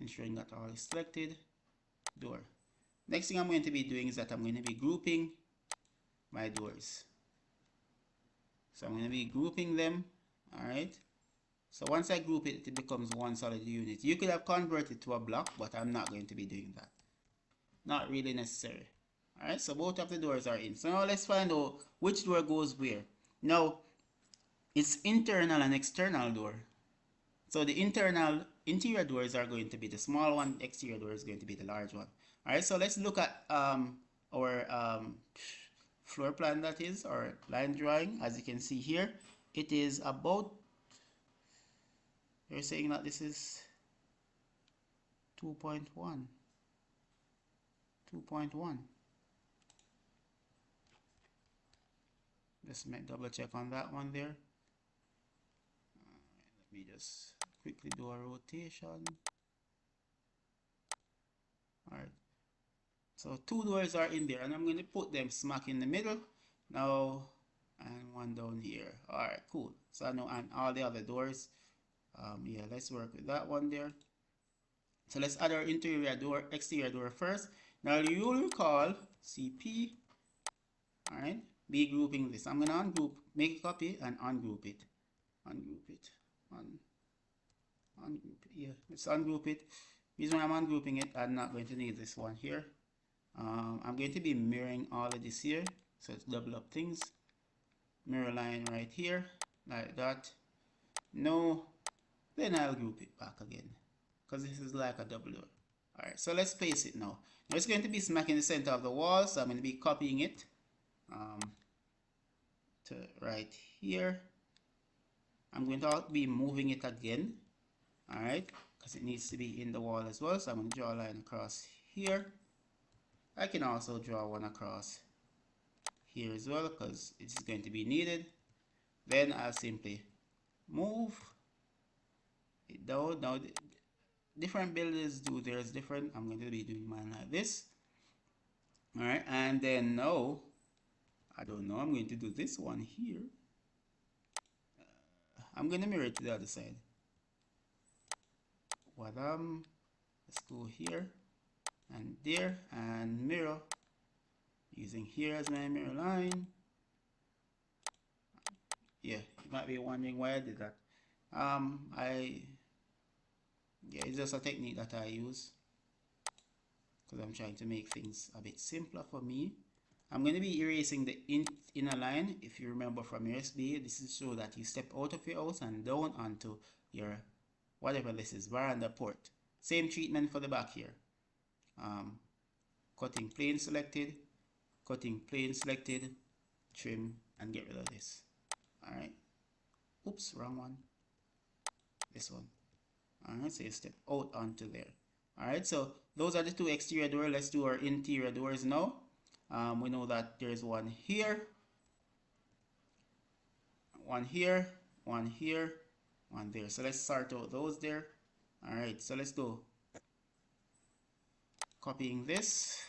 Ensuring that all is selected. Door. Next thing I'm going to be doing is that I'm going to be grouping my doors. So I'm going to be grouping them. Alright. So once I group it, it becomes one solid unit. You could have converted to a block, but I'm not going to be doing that. Not really necessary. Alright, so both of the doors are in. So now let's find out which door goes where. Now, it's internal and external door. So the interior doors are going to be the small one, exterior door is going to be the large one. Alright, so let's look at our floor plan, that is, or line drawing. As you can see here, it is about, you're saying that this is 2.1. 2.1. Just make double check on that one there. Let me just quickly do a rotation. Alright, so two doors are in there and I'm going to put them smack in the middle now, and one down here. Alright, cool. So I know, and all the other doors, yeah, let's work with that one there. So let's add our interior door, exterior door first. Now you will recall CP. Alright, be grouping this. I'm gonna ungroup, make a copy and ungroup it. Ungroup it. Ungroup it. Yeah, let's ungroup it. Reason why I'm ungrouping it, I'm not going to need this one here. I'm going to be mirroring all of this here. So let's double up things. Mirror line right here, like that. No, then I'll group it back again, because this is like a double door. Alright, so let's place it now. Now it's going to be smack in the center of the wall, so I'm going to be copying it to right here. I'm going to be moving it again, alright, because it needs to be in the wall as well. So I'm going to draw a line across here. I can also draw one across here as well, because it's going to be needed. Then I'll simply move it down. Now different builders do theirs different. I'm going to be doing mine like this. Alright, and then now I don't know, I'm going to do this one here. I'm going to mirror it to the other side. Let's go here and there and mirror, using here as my mirror line. Yeah, you might be wondering why I did that. Yeah, it's just a technique that I use because I'm trying to make things a bit simpler for me. I'm going to be erasing the inner line. If you remember from your SBA, this is so that you step out of your house and down onto your whatever this is, veranda port. Same treatment for the back here. Cutting plane selected, cutting plane selected, trim, and get rid of this. Alright. Oops, wrong one. This one. Alright, so you step out onto there. Alright, so those are the two exterior doors. Let's do our interior doors now. We know that there's one here, one here, one here, one there. So let's sort out those there. Alright, so let's go. Copying this.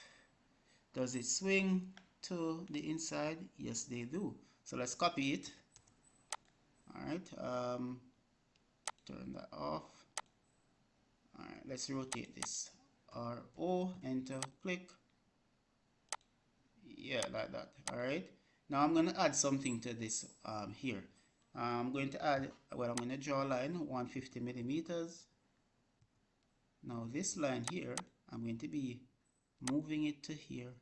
Does it swing to the inside? Yes, they do. So let's copy it. Alright, turn that off. Alright, let's rotate this. RO, enter, click. Yeah, like that. Alright, now I'm going to add something to this here. I'm going to add, well, I'm going to draw a line 150 millimeters. Now this line here, I'm going to be moving it to here,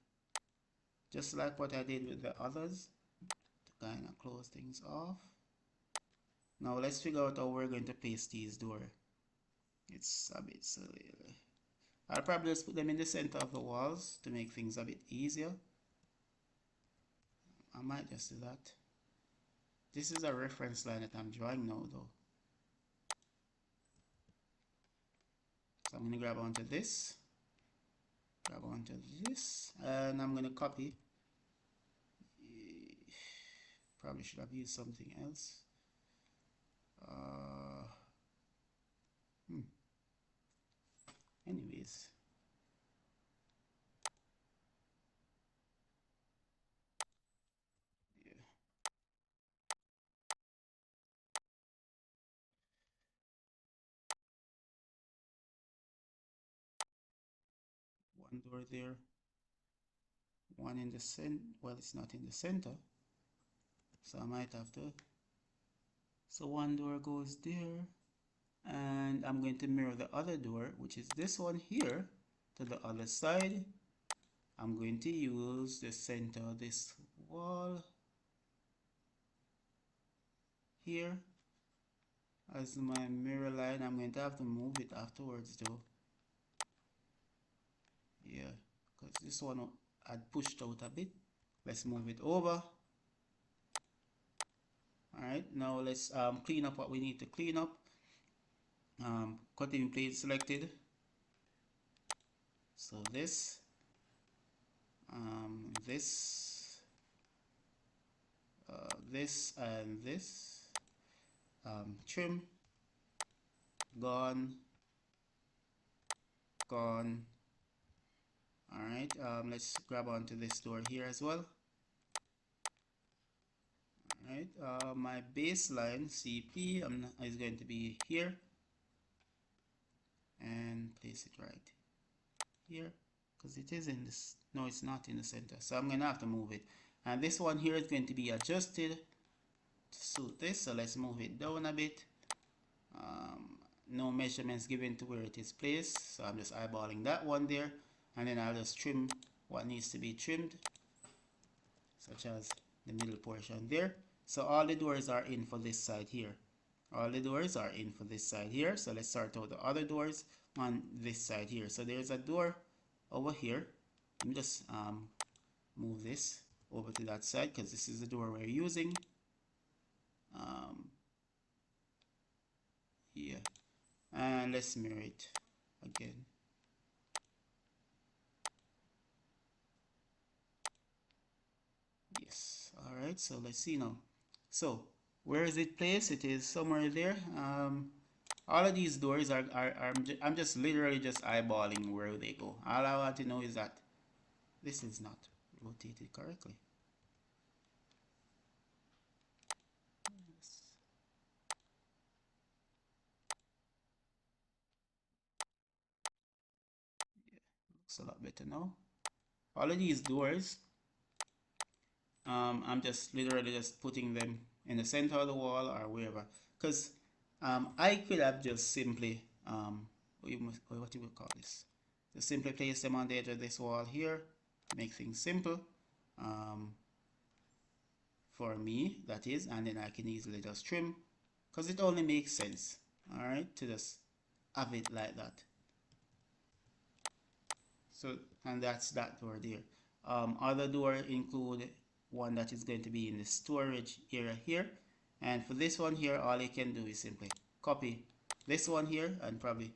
just like what I did with the others, to kind of close things off. Now let's figure out how we're going to place these doors. It's a bit silly. I'll probably just put them in the center of the walls to make things a bit easier. I might just do that. This is a reference line that I'm drawing now though. So I'm going to grab onto this, and I'm going to copy. Probably should have used something else. Anyways. Yeah. One door there. One in the center. Well, it's not in the center. So I might have to. So one door goes there. And I'm going to mirror the other door, which is this one here, to the other side. I'm going to use the center of this wall here as my mirror line. I'm going to have to move it afterwards though. Yeah, because this one had pushed out a bit. Let's move it over. Alright, now let's clean up what we need to clean up. Cutting plane selected. So this, this and this, trim, gone. Alright, let's grab onto this door here as well. Alright, my baseline CP is going to be here, and place it right here, because it is in this, no, it's not in the center, so I'm going to have to move it. And this one here is going to be adjusted to suit this, so let's move it down a bit. No measurements given to where it is placed, so I'm just eyeballing that one there, and then I'll just trim what needs to be trimmed, such as the middle portion there. So all the doors are in for this side here. All the doors are in for this side here. So let's sort out the other doors on this side here. So there's a door over here. Let me just move this over to that side, because this is the door we're using. Yeah, and let's mirror it again. Yes. All right, so let's see now. So where is it placed? It is somewhere there. All of these doors I'm just literally just eyeballing where they go. All I want to know is that this is not rotated correctly. Yes. Yeah, looks a lot better now. All of these doors, I'm just literally just putting them in the center of the wall or wherever, because I could have just simply what you would call this, just simply place them on the edge of this wall here, make things simple for me, that is, and then I can easily just trim, because it only makes sense, all right, to just have it like that. So, and that's that door there. Other door include one that is going to be in the storage area here, and for this one here, all you can do is simply copy this one here and probably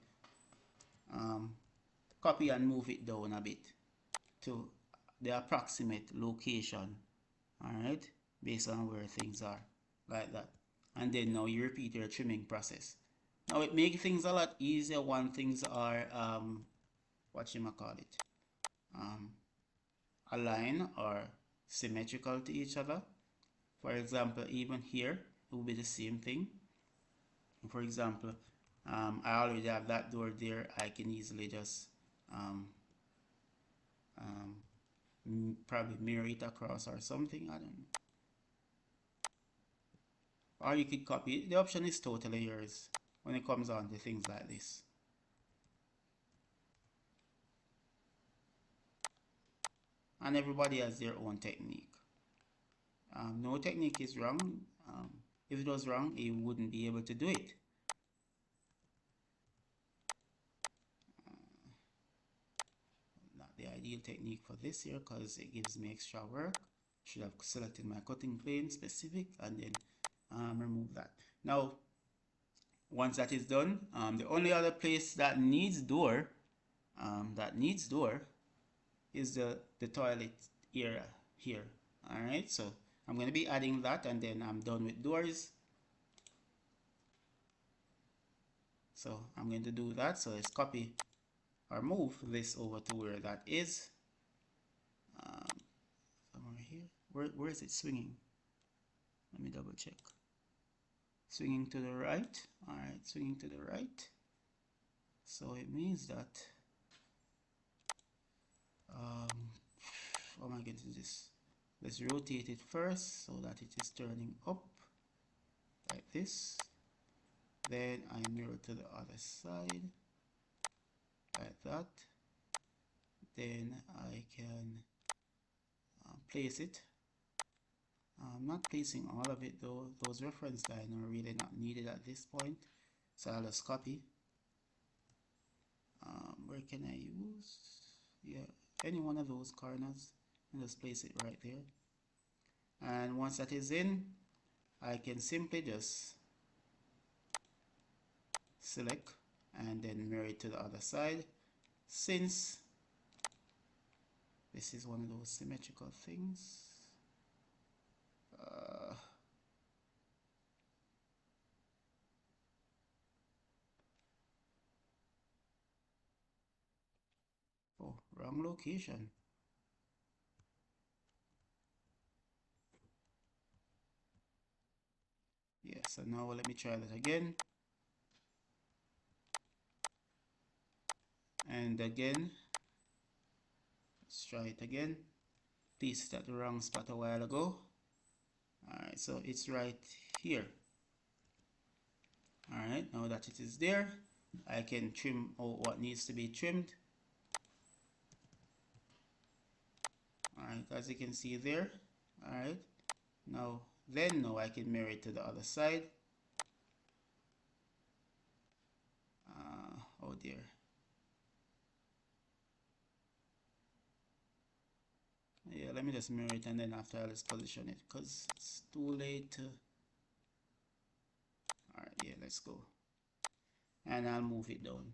copy and move it down a bit to the approximate location, all right, based on where things are, like that. And then now you repeat your trimming process. Now it makes things a lot easier when things are what you might call it, aligned or symmetrical to each other. For example, even here it will be the same thing. For example, I already have that door there. I can easily just probably mirror it across or something. I don't know. Or you could copy it. The option is totally yours when it comes on to things like this. And everybody has their own technique. No technique is wrong. If it was wrong, you wouldn't be able to do it. Not the ideal technique for this here because it gives me extra work. Should have selected my cutting plane specific and then remove that. Now, once that is done, the only other place that needs door, is the toilet area here. All right, so I'm going to be adding that and then I'm done with doors. So I'm going to do that. So let's copy or move this over to where that is. Somewhere here. Where is it swinging? Let me double check. Swinging to the right. All right, swinging to the right. So it means that oh my goodness, let's rotate it first so that it is turning up like this. Then I mirror to the other side like that. Then I can place it. I'm not placing all of it though. Those reference lines are really not needed at this point, so I'll just copy. Where can I use? Yeah, any one of those corners and just place it right there. And once that is in, I can simply just select and then mirror it to the other side. Since this is one of those symmetrical things, oh, wrong location. Yeah, so now let me try that again. And again, let's try it again. Placed it at the wrong spot a while ago. Alright, so it's right here. Alright, now that it is there, I can trim out what needs to be trimmed. Alright, as you can see there. Alright, now I can mirror it to the other side. Oh dear. Yeah, let me just mirror it and then after I'll just position it because it's too late to... Alright, yeah, let's go. And I'll move it down.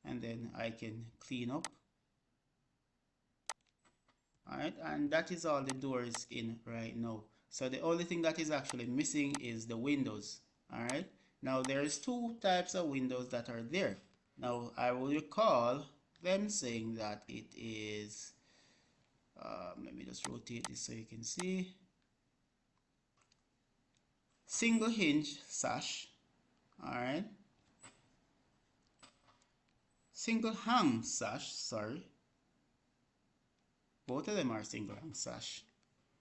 And then I can clean up. Alright, and that is all the doors in right now. So the only thing that is actually missing is the windows. Alright, now there's two types of windows that are there. Now I will recall them saying that it is, let me just rotate this so you can see, single hinge sash. Alright, single hang sash, sorry. Both of them are single hang sash.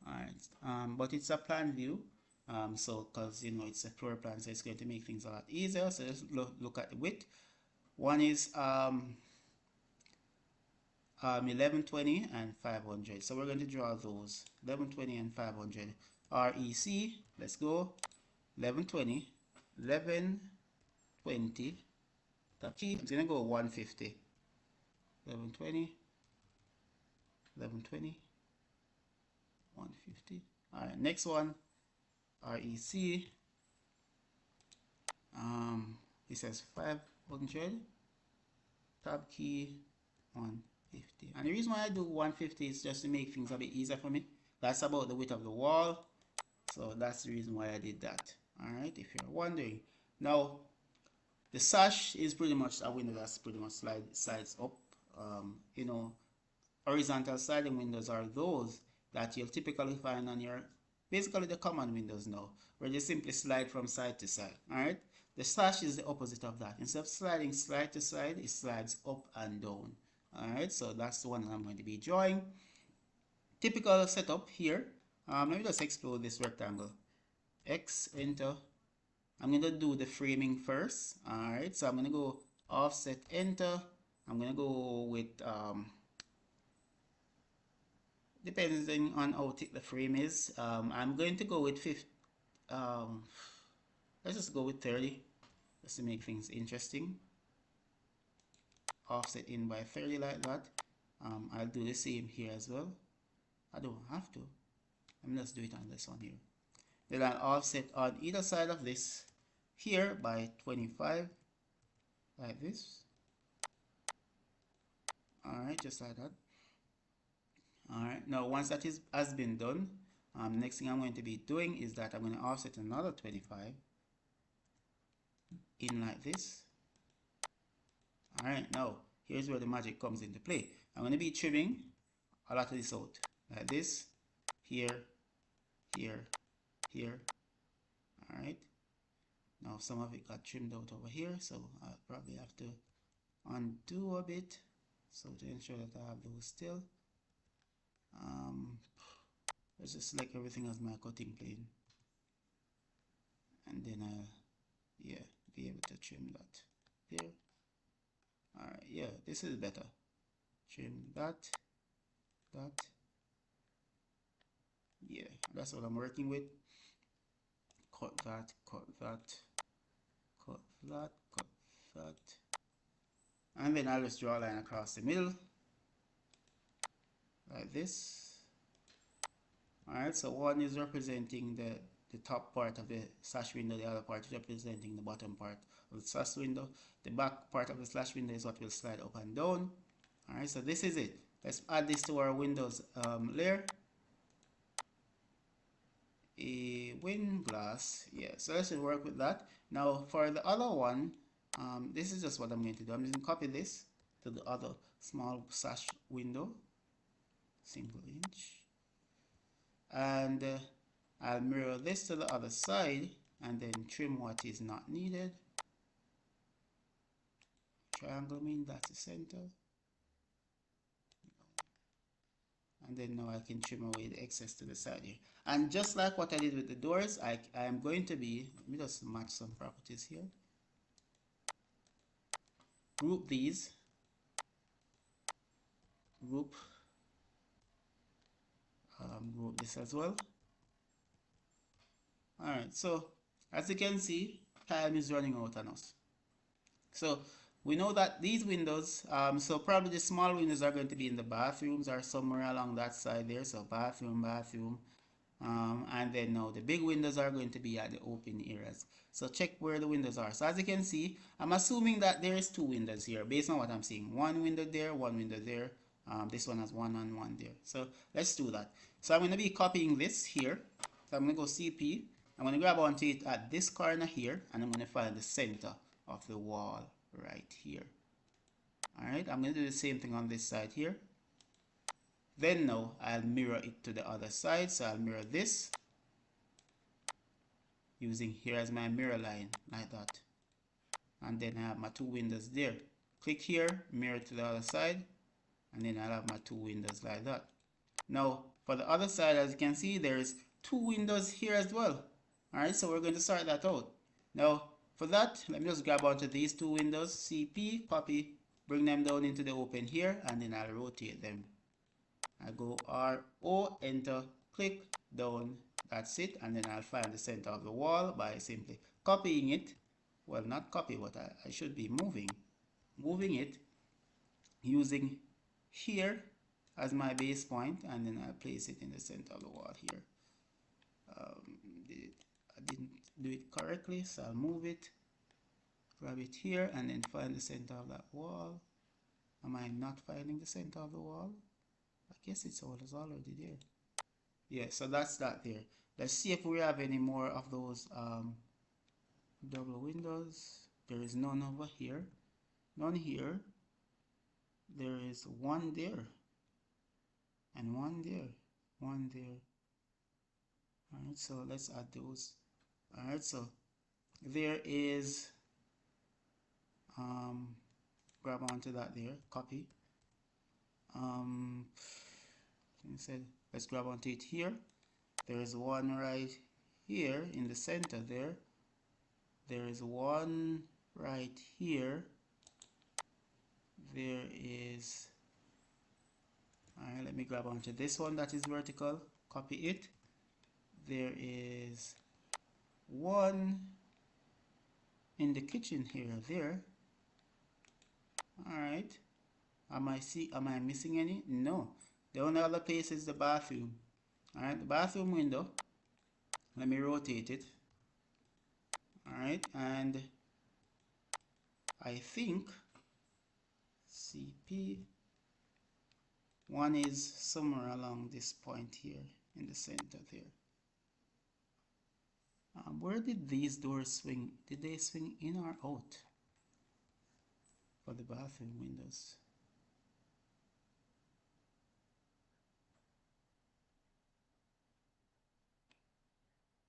Alright, but it's a plan view. So because you know it's a floor plan, so it's going to make things a lot easier. So let's look at the width. One is 1120 and 500. So we're going to draw those 1120 and 500. REC, let's go. 1120, 20. Tab key, I'm gonna go 150. 1120, 1120, 150. Alright, next one, REC. It says 500. Tab key 150. And the reason why I do 150 is just to make things a bit easier for me. That's about the width of the wall. So that's the reason why I did that. Alright, if you're wondering. Now, the sash is pretty much a window that's pretty much slides up. You know, horizontal sliding windows are those that you'll typically find on your, basically the common windows now, where you simply slide from side to side. Alright, the sash is the opposite of that. Instead of sliding side to side, it slides up and down. Alright, so that's the one that I'm going to be drawing. Typical setup here. Let me just explode this rectangle. X, enter. I'm going to do the framing first. Alright, so I'm going to go offset, enter. I'm going to go with, depending on how thick the frame is, I'm going to go with 50. Let's just go with 30, just to make things interesting. Offset in by 30 like that. I'll do the same here as well. I don't have to. Let me just do it on this one here. Then I'll offset on either side of this here by 25, like this. Alright, just like that. Alright, now once that has been done, next thing I'm going to be doing is that I'm going to offset another 25 in like this. Alright, now here's where the magic comes into play. I'm going to be trimming a lot of this out, like this, here, here, here. Alright, now some of it got trimmed out over here, so I'll probably have to undo a bit, so to ensure that I have those still. Let's just select everything as my cutting plane, and then I'll, yeah, be able to trim that there. Alright, yeah, this is better. Trim that, yeah, that's what I'm working with. Cut that, cut that, cut that, cut that, and then I'll just draw a line across the middle like this. Alright, so one is representing the top part of the slash window, the other part is representing the bottom part of the slash window. The back part of the slash window is what will slide up and down. Alright, so this is it. Let's add this to our windows layer. A wind glass, yeah, so let's work with that. Now for the other one, this is just what I'm going to do. I'm just going to copy this to the other small sash window, single inch, and I'll mirror this to the other side and then trim what is not needed. Triangle mean that's the center, and then now I can trim away the excess to the side here. And just like what I did with the doors, I am going to be, let me just match some properties here. Group these, group this as well. Alright, so as you can see, time is running out on us. So we know that these windows, so probably the small windows are going to be in the bathrooms or somewhere along that side there. So bathroom, and then now the big windows are going to be at the open areas. So check where the windows are. So as you can see, I'm assuming that there is two windows here based on what I'm seeing. One window there, one window there. This one has one and one there. So let's do that. So I'm going to be copying this here. So I'm going to go CP. I'm going to grab onto it at this corner here, and I'm going to find the center of the wall right here. Alright, I'm going to do the same thing on this side here. Then now I'll mirror it to the other side. So I'll mirror this using here as my mirror line like that. And then I have my two windows there. Click here, mirror to the other side, and then I'll have my two windows like that. Now for the other side, as you can see, there's two windows here as well. Alright, so we're going to sort that out. Now for that, let me just grab onto these two windows, CP, copy, bring them down into the open here, and then I'll rotate them. I go RO, enter, click, down, that's it, and then I'll find the center of the wall by simply copying it well, not copy, but I should be moving it using here as my base point, and then I place it in the center of the wall here. I didn't do it correctly, so I'll move it, grab it here, and then find the center of that wall. Am I not finding the center of the wall? I guess it's already there. Yeah, so that's that there. Let's see if we have any more of those double windows. There is none over here, none here. There is one there, and one there, one there. Alright, so let's add those. Alright, so there is grab onto that there, copy. Instead, let's grab onto it here. There is one right here in the center there. There is one right here. There is, alright, let me grab onto this one that is vertical, copy it. There is one in the kitchen here, there. Alright, am I missing any? No. The only other place is the bathroom. Alright, the bathroom window, let me rotate it. Alright, and I think CP one is somewhere along this point here in the center there. Where did these doors swing? Did they swing in or out for the bathroom windows?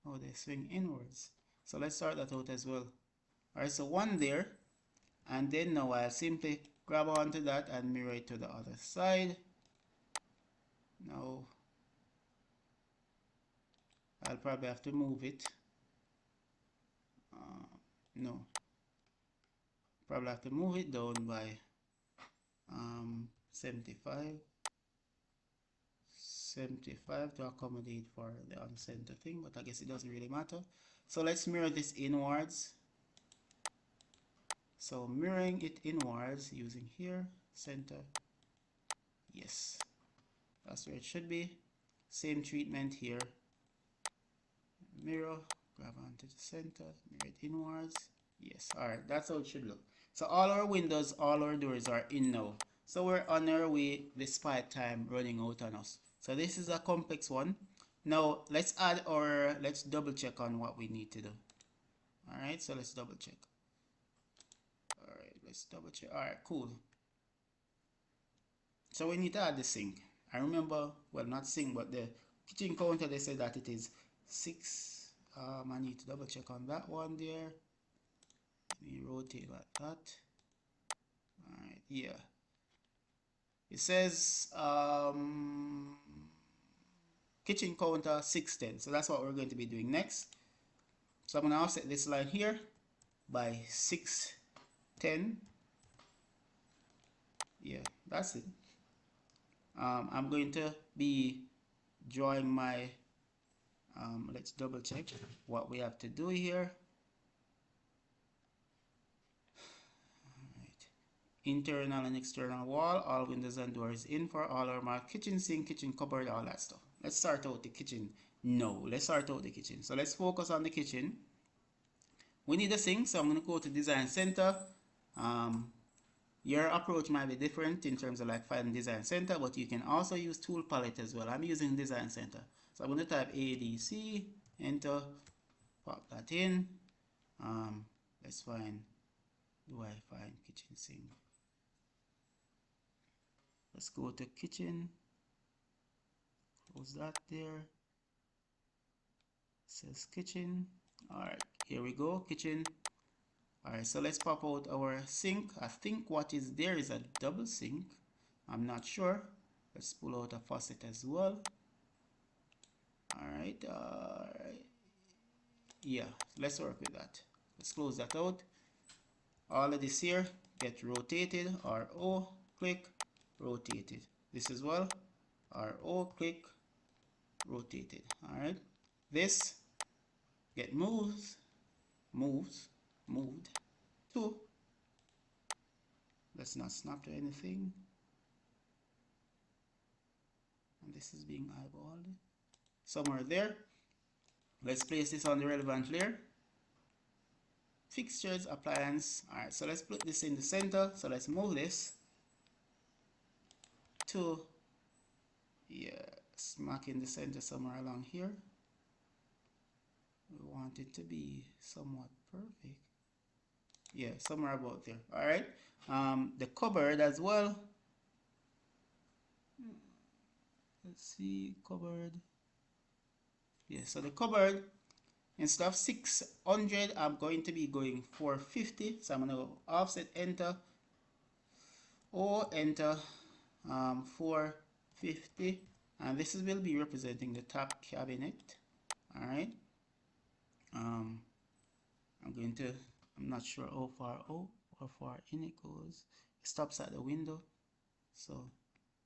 Oh, they swing inwards. So let's start that out as well. Alright, so one there, and then now I'll simply grab onto that and mirror it to the other side. Now I'll probably have to move it. No, probably have to move it down by 75 to accommodate for the on-center thing, but I guess it doesn't really matter. So let's mirror this inwards. So mirroring it inwards using here, center, yes, that's where it should be. Same treatment here, mirror, grab onto the center, mirror it inwards, yes. Alright, that's how it should look. So all our windows, all our doors are in now. So we're on our way despite time running out on us. So this is a complex one. Now let's double check on what we need to do. Alright, so let's double check. Alright, let's double check. Alright, cool. So we need to add the sink. I remember, well, not sink, but the kitchen counter, they said that it is 6. I need to double check on that one there. Let me rotate like that. Alright, yeah. It says kitchen counter 610. So that's what we're going to be doing next. So I'm going to offset this line here by 610. Yeah, that's it. I'm going to be drawing my let's double check what we have to do here. Alright. Internal and external wall, all windows and doors in for all our marked kitchen sink, kitchen cupboard, all that stuff. Let's start out the kitchen. No, let's start out the kitchen. So let's focus on the kitchen. We need a sink, so I'm going to go to design center. Your approach might be different in terms of like finding design center, but you can also use tool palette as well. I'm using design center. So I'm going to type ADC, enter, pop that in. Let's find, do I find kitchen sink? Let's go to kitchen, close that there. It says kitchen. Alright, here we go, kitchen. Alright, so let's pop out our sink. I think what is there is a double sink. I'm not sure. Let's pull out a faucet as well. Alright, yeah, let's work with that. Let's close that out. All of this here get rotated. RO, click, rotated. This as well. RO, click, rotated. Alright, this get moves. moved. 2. Let's not snap to anything. And this is being eyeballed. Somewhere there. Let's place this on the relevant layer. Fixtures, appliance. Alright, so let's put this in the center. So let's move this to, yeah, smack in the center somewhere along here. We want it to be somewhat perfect. Yeah, somewhere about there. Alright. The cupboard as well. Let's see, cupboard. Yeah, so the cupboard, instead of 600, I'm going to be going 450. So I'm going to offset enter or enter 450. And this will be representing the top cabinet. Alright. I'm not sure how far out or far in it goes. It stops at the window. So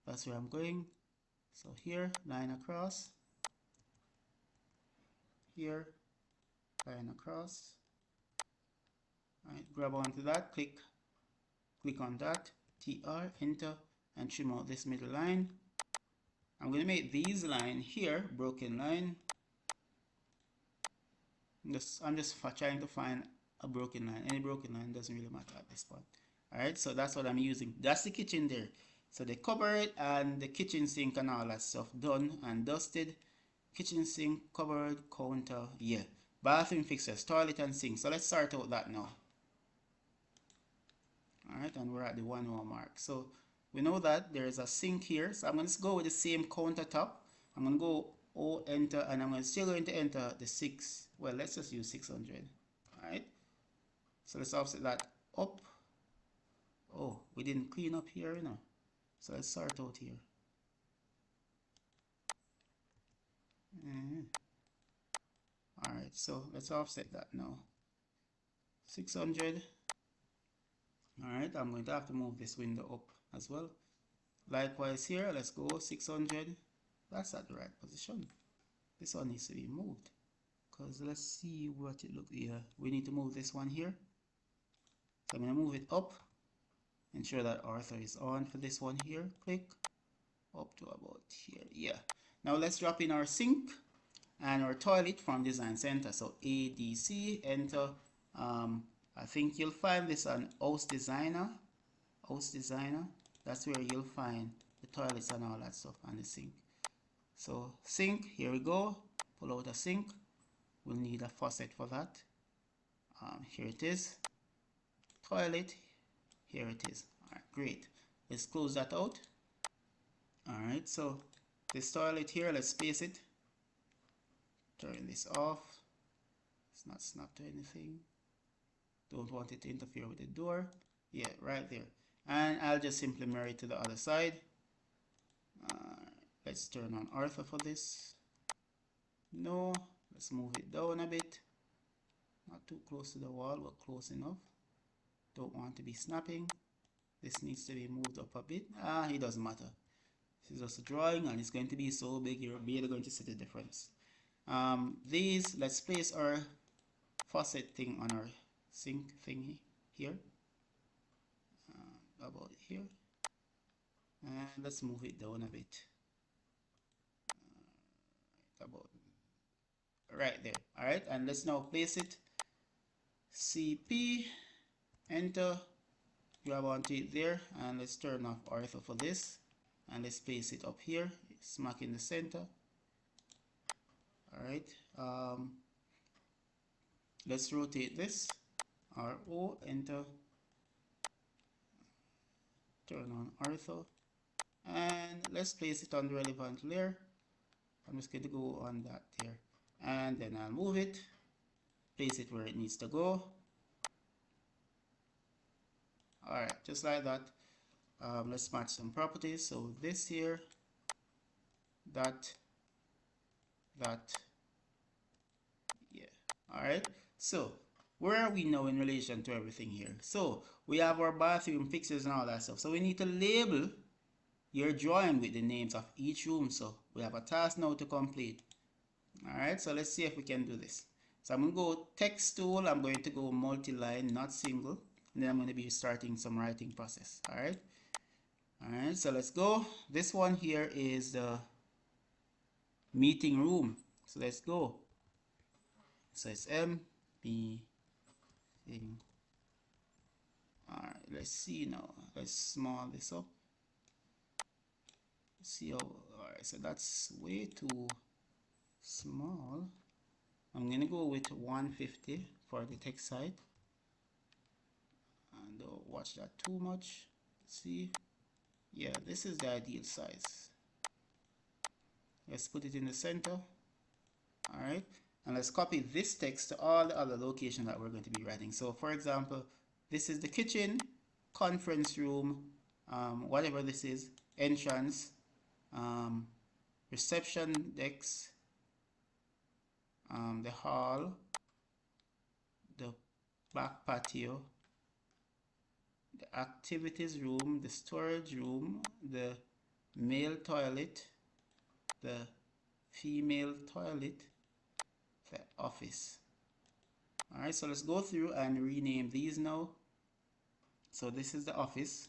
that's where I'm going. So here, line across. Here, line across. Alright, grab onto that, click on that, TR, enter, and trim out this middle line. I'm going to make these line here, broken line. I'm just trying to find a broken line. Any broken line doesn't really matter at this point. Alright, so that's what I'm using. That's the kitchen there. So the cupboard and the kitchen sink and all that stuff done and dusted. Kitchen sink, cupboard, counter, yeah. Bathroom fixtures, toilet and sink. So let's sort out that now. Alright, and we're at the 1 hour mark. So we know that there is a sink here. So I'm going to go with the same countertop. I'm going to go O, enter, and I'm still going to enter the 6. Well, let's just use 600. Alright. So let's offset that up. Oh, we didn't clean up here, you know. So let's sort out here. Alright, so let's offset that now. 600. Alright, I'm going to have to move this window up as well. Likewise here, let's go 600. That's at the right position. This one needs to be moved. Because let's see what it looks like. Yeah, we need to move this one here. So I'm going to move it up. Ensure that ortho is on for this one here. Click up to about here. Yeah. Now let's drop in our sink and our toilet from Design Center. So ADC, enter. I think you'll find this on House Designer. House Designer. That's where you'll find the toilets and all that stuff and the sink. So sink, here we go. Pull out a sink. We'll need a faucet for that. Here it is. Toilet. Here it is. Alright, great. Let's close that out. Alright, so this toilet here, let's space it. Turn this off. It's not snapped to anything. Don't want it to interfere with the door. Yeah, right there. And I'll just simply mirror it to the other side. Let's turn on ortho for this. No, let's move it down a bit. Not too close to the wall, but close enough. Don't want to be snapping. This needs to be moved up a bit. It doesn't matter. This is just a drawing and it's going to be so big you're barely going to see the difference. Let's place our faucet thing on our sink thingy here. About here. And let's move it down a bit. About right there. Alright, and let's now place it. CP, enter, grab onto it there, and let's turn off ortho for this, and let's place it up here, smack in the center. Alright, let's rotate this, RO, enter, turn on ortho, and let's place it on the relevant layer. I'm just going to go on that there, and then I'll move it, place it where it needs to go. Alright, just like that. Let's match some properties. So this here, that, yeah. Alright, so where are we now in relation to everything here? So we have our bathroom fixtures and all that stuff. So we need to label your drawing with the names of each room. So we have a task now to complete. Alright, so let's see if we can do this. So I'm going to go text tool, I'm going to go multi-line, not single, and then I'm going to be starting some writing process. Alright, so let's go. This one here is the meeting room. So let's go. So it's M B thing. Alright, let's see now. Let's small this up. See how, alright, so that's way too small. I'm gonna go with 150 for the text side. And don't watch that too much. See, yeah, this is the ideal size. Let's put it in the center. Alright, and let's copy this text to all the other locations that we're going to be writing. So for example, this is the kitchen, conference room, whatever this is, entrance, reception desk, the hall, the back patio, the activities room, the storage room, the male toilet, the female toilet, the office. Alright, so let's go through and rename these now. So this is the office.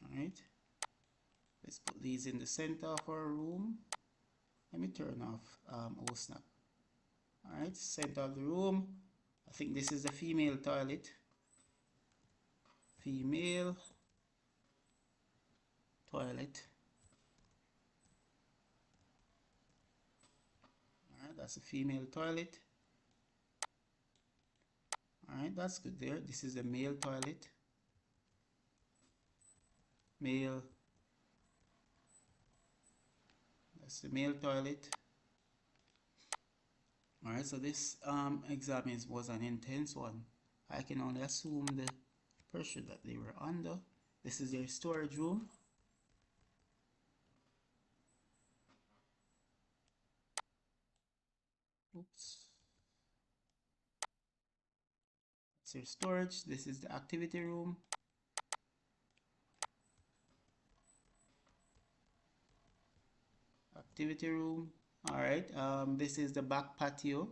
Alright, let's put these in the center of our room. Let me turn off OSnap. Alright, center of the room. I think this is the female toilet. Female toilet. Alright, that's a female toilet. Alright, that's good there. This is the male toilet. Male. That's the male toilet. Alright, so this exam was an intense one. I can only assume the pressure that they were under. This is their storage room. Oops. That's their storage. This is the activity room. Activity room. Alright, this is the back patio.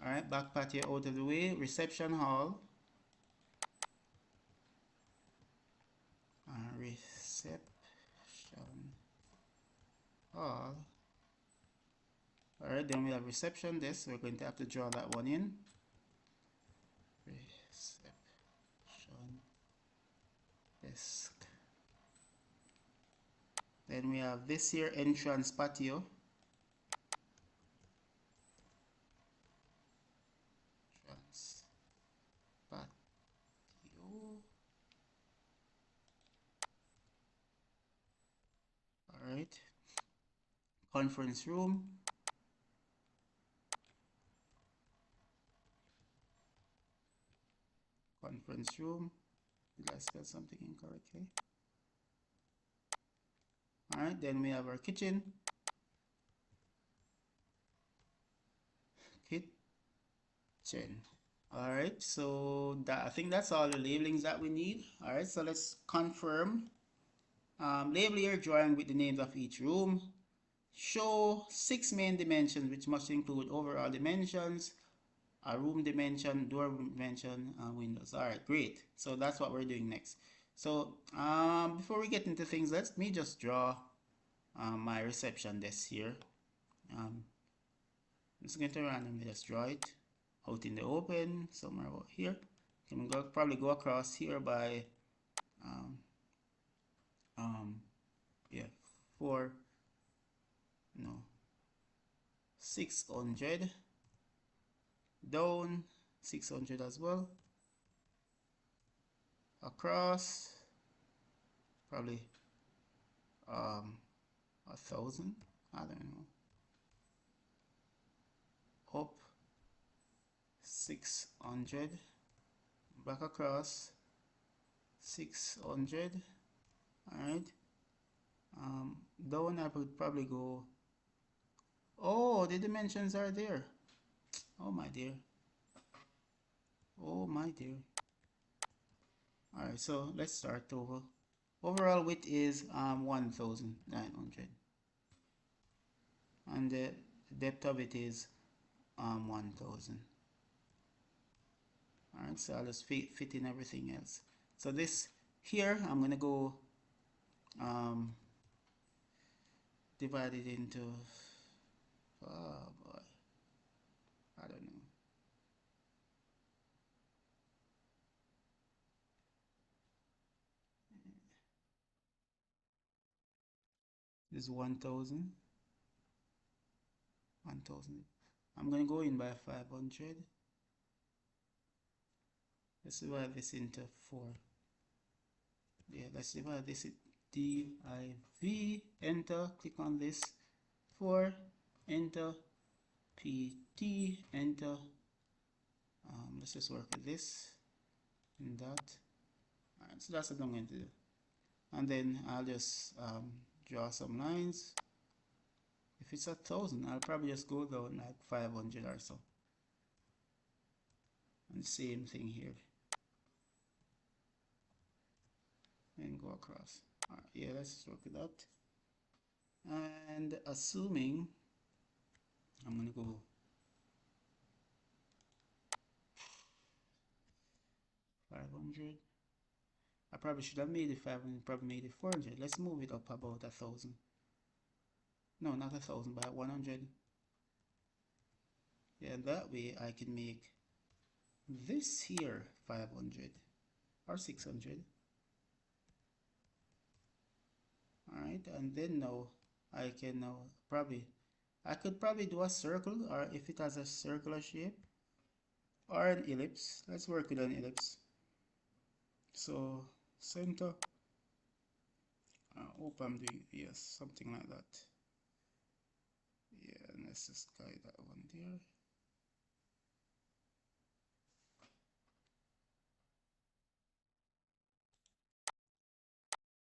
Alright, back patio out of the way. Reception hall. Reception hall. Alright, then we have reception desk. We're going to have to draw that one in. Reception desk. Then we have this here, entrance patio. Alright. Conference room. Conference room. Did I spell something incorrectly? Alright, then we have our kitchen. Kitchen. Alright, so that, I think that's all the labelings that we need. Alright, so let's confirm. Label your drawing with the names of each room. Show 6 main dimensions, which must include overall dimensions, a room dimension, door dimension, and windows. Alright, great. So that's what we're doing next. So before we get into things, let me just draw my reception desk here. I'm just going to randomly just draw it out in the open, somewhere about here. Can go, probably go across here by yeah, 600 down, 600 as well, across probably 1,000, I don't know, up 600, back across 600. Alright, down I would probably go, oh, the dimensions are there. Oh my dear, oh my dear. Alright, so let's start over. Overall width is 1900, and the depth of it is 1000. Alright, so I'll just fit in everything else. So this here, I'm gonna go divide it into, oh boy, I don't know. This is 1000. I'm gonna go in by 500. Let's divide this into 4. Yeah, let's divide this div, enter, click on this, 4, enter, pt, enter. Let's just work with this and that. Alright, so that's what I'm going to do. And then I'll just draw some lines. If it's 1000, I'll probably just go down like 500 or so. And same thing here. And go across. Alright, yeah, let's work with that. And assuming I'm gonna go 500. I probably should have made it 500, probably made it 400. Let's move it up about 1000. No, not 1000, by 100. Yeah, that way I can make this here 500 or 600. Alright, and then now I can now I could probably do a circle, or if it has a circular shape, or an ellipse. Let's work with an ellipse. So center, I hope I'm doing, yes, something like that. Yeah, and let's just guide that one there.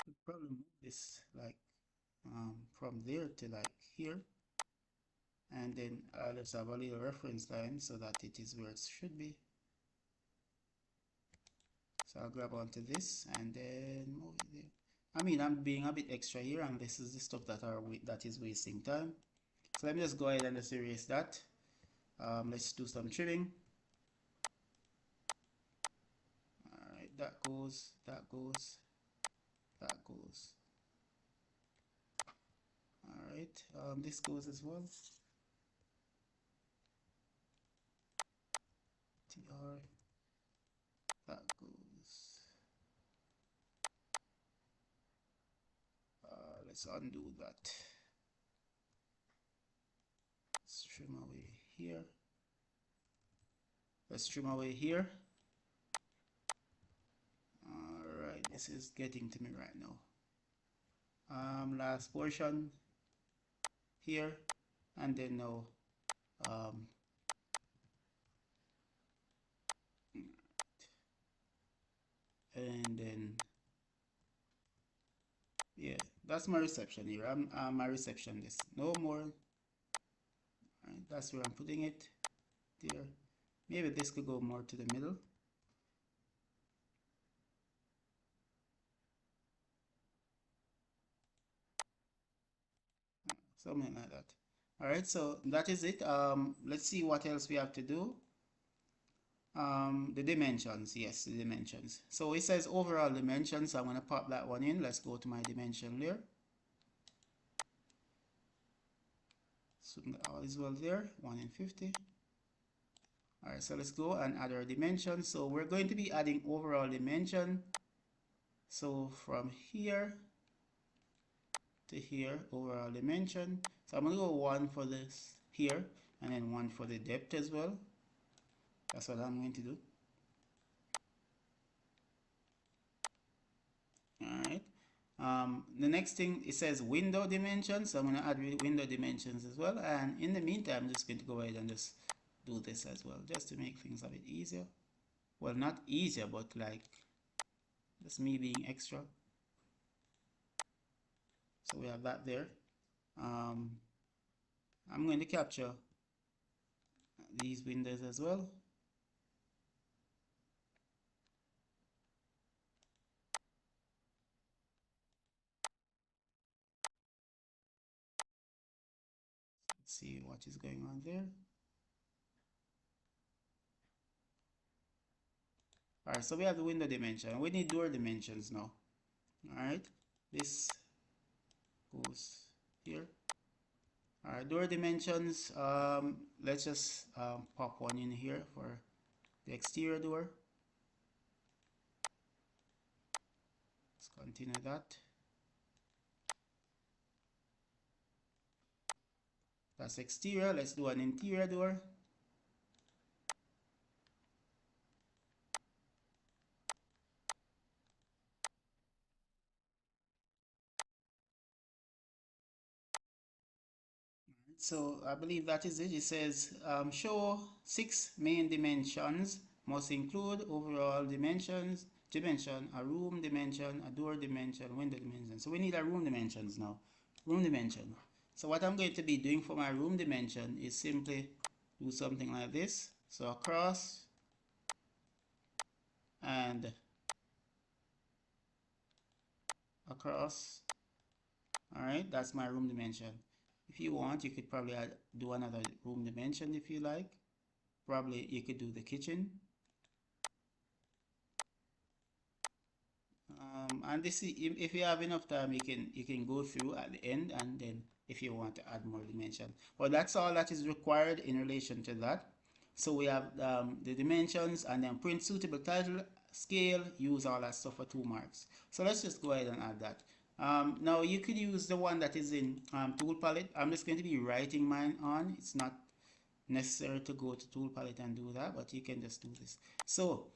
Could probably move this like from there to like here, and then I'll just have a little reference line so that it is where it should be. So I'll grab onto this and then move it there. I mean, I'm being a bit extra here, and this is the stuff that is wasting time. So let me just go ahead and just erase that. Let's do some trimming. Alright, that goes, that goes, that goes. Alright, this goes as well. TR, that goes. Let's undo that. Let's trim away here. Let's trim away here. Alright, this is getting to me right now. Last portion here, and then now and then yeah, that's my reception here. I'm my reception this, no more. Alright, that's where I'm putting it there. Maybe this could go more to the middle. Something like that. Alright, so that is it. Let's see what else we have to do. The dimensions, yes, the dimensions. So it says overall dimensions, so I'm going to pop that one in. Let's go to my dimension layer. So all is well there, 1 in 50. Alright, so let's go and add our dimension. So we're going to be adding overall dimension. So from here to here, overall dimension. So I'm going to go 1 for this here, and then 1 for the depth as well. That's what I'm going to do. Alright. The next thing, it says window dimensions. So I'm going to add window dimensions as well. And in the meantime, I'm just going to go ahead and just do this as well, just to make things a bit easier. Well, not easier, but like just me being extra. So we have that there. I'm going to capture these windows as well. Let's see what is going on there. Alright, so we have the window dimension. We need door dimensions now. Alright, this goes here. Alright, door dimensions. Let's just pop one in here for the exterior door. Let's continue that. That's exterior. Let's do an interior door. So I believe that is it. It says show 6 main dimensions must include overall dimension, a room dimension, a door dimension, window dimension. So we need our room dimensions now. Room dimension. So what I'm going to be doing for my room dimension is simply do something like this. So across and across. Alright, that's my room dimension. If you want, you could probably do another room dimension if you like. Probably you could do the kitchen. And this is, if you have enough time, you can go through at the end, and then if you want to add more dimension. Well, that's all that is required in relation to that. So we have the dimensions, and then print suitable title, scale, use all that stuff for 2 marks. So let's just go ahead and add that. Now you could use the one that is in tool palette. I'm just going to be writing mine on. It's not necessary to go to tool palette and do that, but you can just do this. So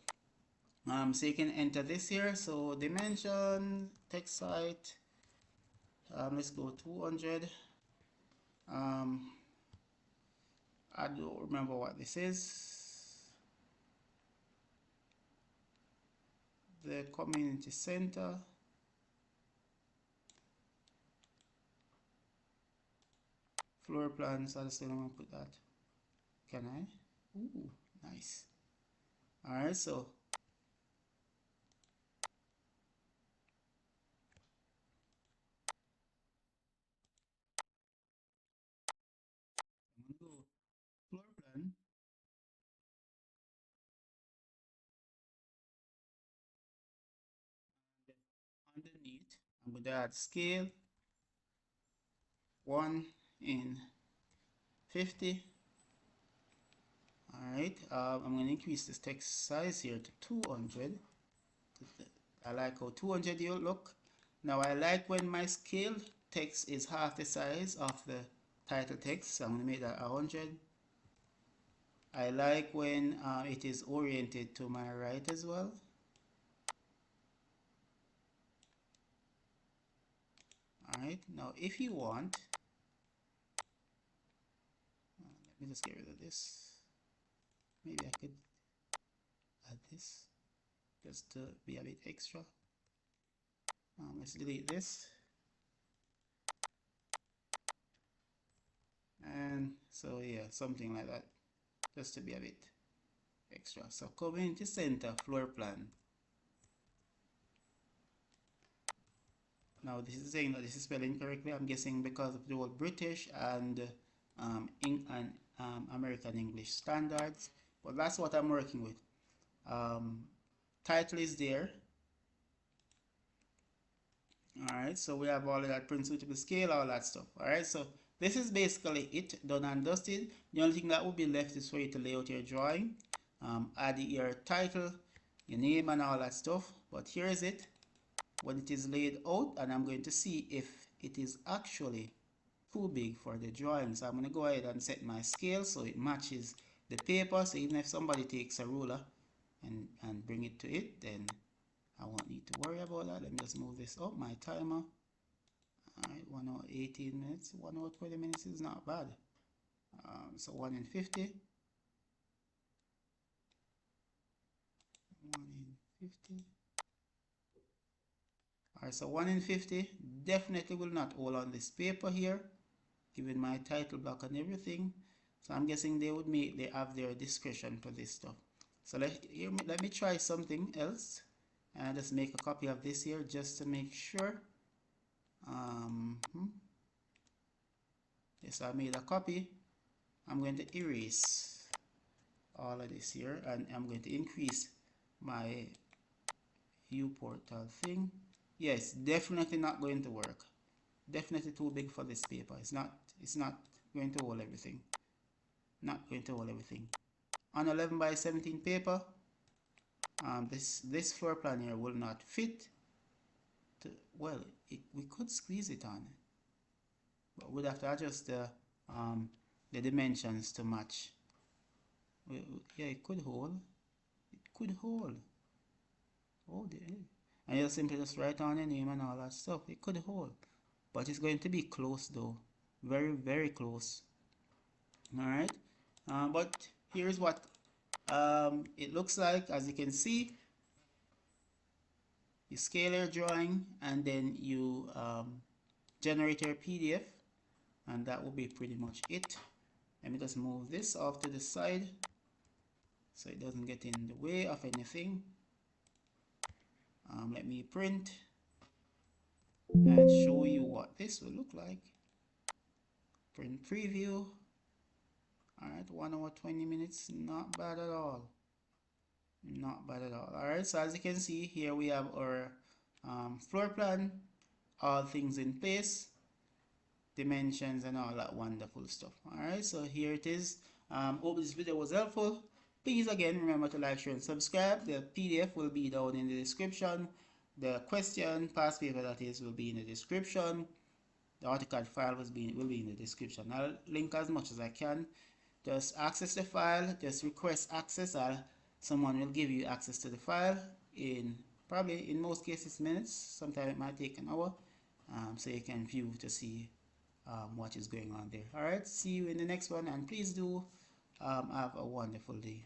so you can enter this here. So dimension, text height, let's go 200. I don't remember what this is. The community center. Floor plans, I just don't want to put that. Can I? Ooh, nice. Alright, so I'm gonna go floor plan. And underneath, I'm going to add scale 1 in 50. Alright, I'm going to increase this text size here to 200. I like how 200 you look. Now I like when my scale text is half the size of the title text, so I'm going to make that 100. I like when it is oriented to my right as well. Alright, now if you want, let me just get rid of this. Maybe I could add this just to be a bit extra. Let's delete this. And so yeah, something like that, just to be a bit extra. So community center floor plan. Now this is saying that this is spelled incorrectly. I'm guessing because of the word British and American English standards, but that's what I'm working with. Title is there. Alright, so we have all of that, print suitable scale, all that stuff. Alright, so this is basically it, done and dusted. The only thing that would be left is for you to lay out your drawing, add your title, your name and all that stuff. But here is it when it is laid out, and I'm going to see if it is actually too big for the drawing. So I'm going to go ahead and set my scale so it matches the paper. So even if somebody takes a ruler and bring it to it, then I won't need to worry about that. Let me just move this up, my timer. Alright, 1 hour 18 minutes, 1 hour 20 minutes is not bad. So 1 in 50. 1 in 50. Alright, so 1 in 50 definitely will not hold on this paper here, given my title block and everything. So I'm guessing they have their discretion for this stuff. So let me try something else and just make a copy of this here just to make sure. Yes, I made a copy. I'm going to erase all of this here, and I'm going to increase my viewportal thing. Yes, definitely not going to work. Definitely too big for this paper. It's not going to hold everything. Not going to hold everything. On 11 by 17 paper, this floor plan here will not fit. Well, we could squeeze it on, but we'd have to adjust the dimensions to match. Yeah, it could hold. It could hold. Oh, and you'll simply just write on your name and all that stuff. It could hold, but it's going to be close though, very very close. All right, but here's what it looks like. As you can see, you scale your drawing and then you generate your PDF, and that will be pretty much it. Let me just move this off to the side so it doesn't get in the way of anything. Let me print and show you what this will look like. Print preview. Alright, 1 hour 20 minutes, not bad at all. Not bad at all. Alright, so as you can see here we have our floor plan, all things in place, dimensions and all that wonderful stuff. Alright, so here it is. Hope this video was helpful. Please again remember to like, share and subscribe. The PDF will be down in the description. The question, past paper that is, will be in the description. The AutoCAD file will be in the description. I'll link as much as I can. Just access the file, just request access. Someone will give you access to the file in probably, in most cases, minutes. Sometimes it might take an hour, so you can view to see what is going on there. Alright, see you in the next one, and please do have a wonderful day.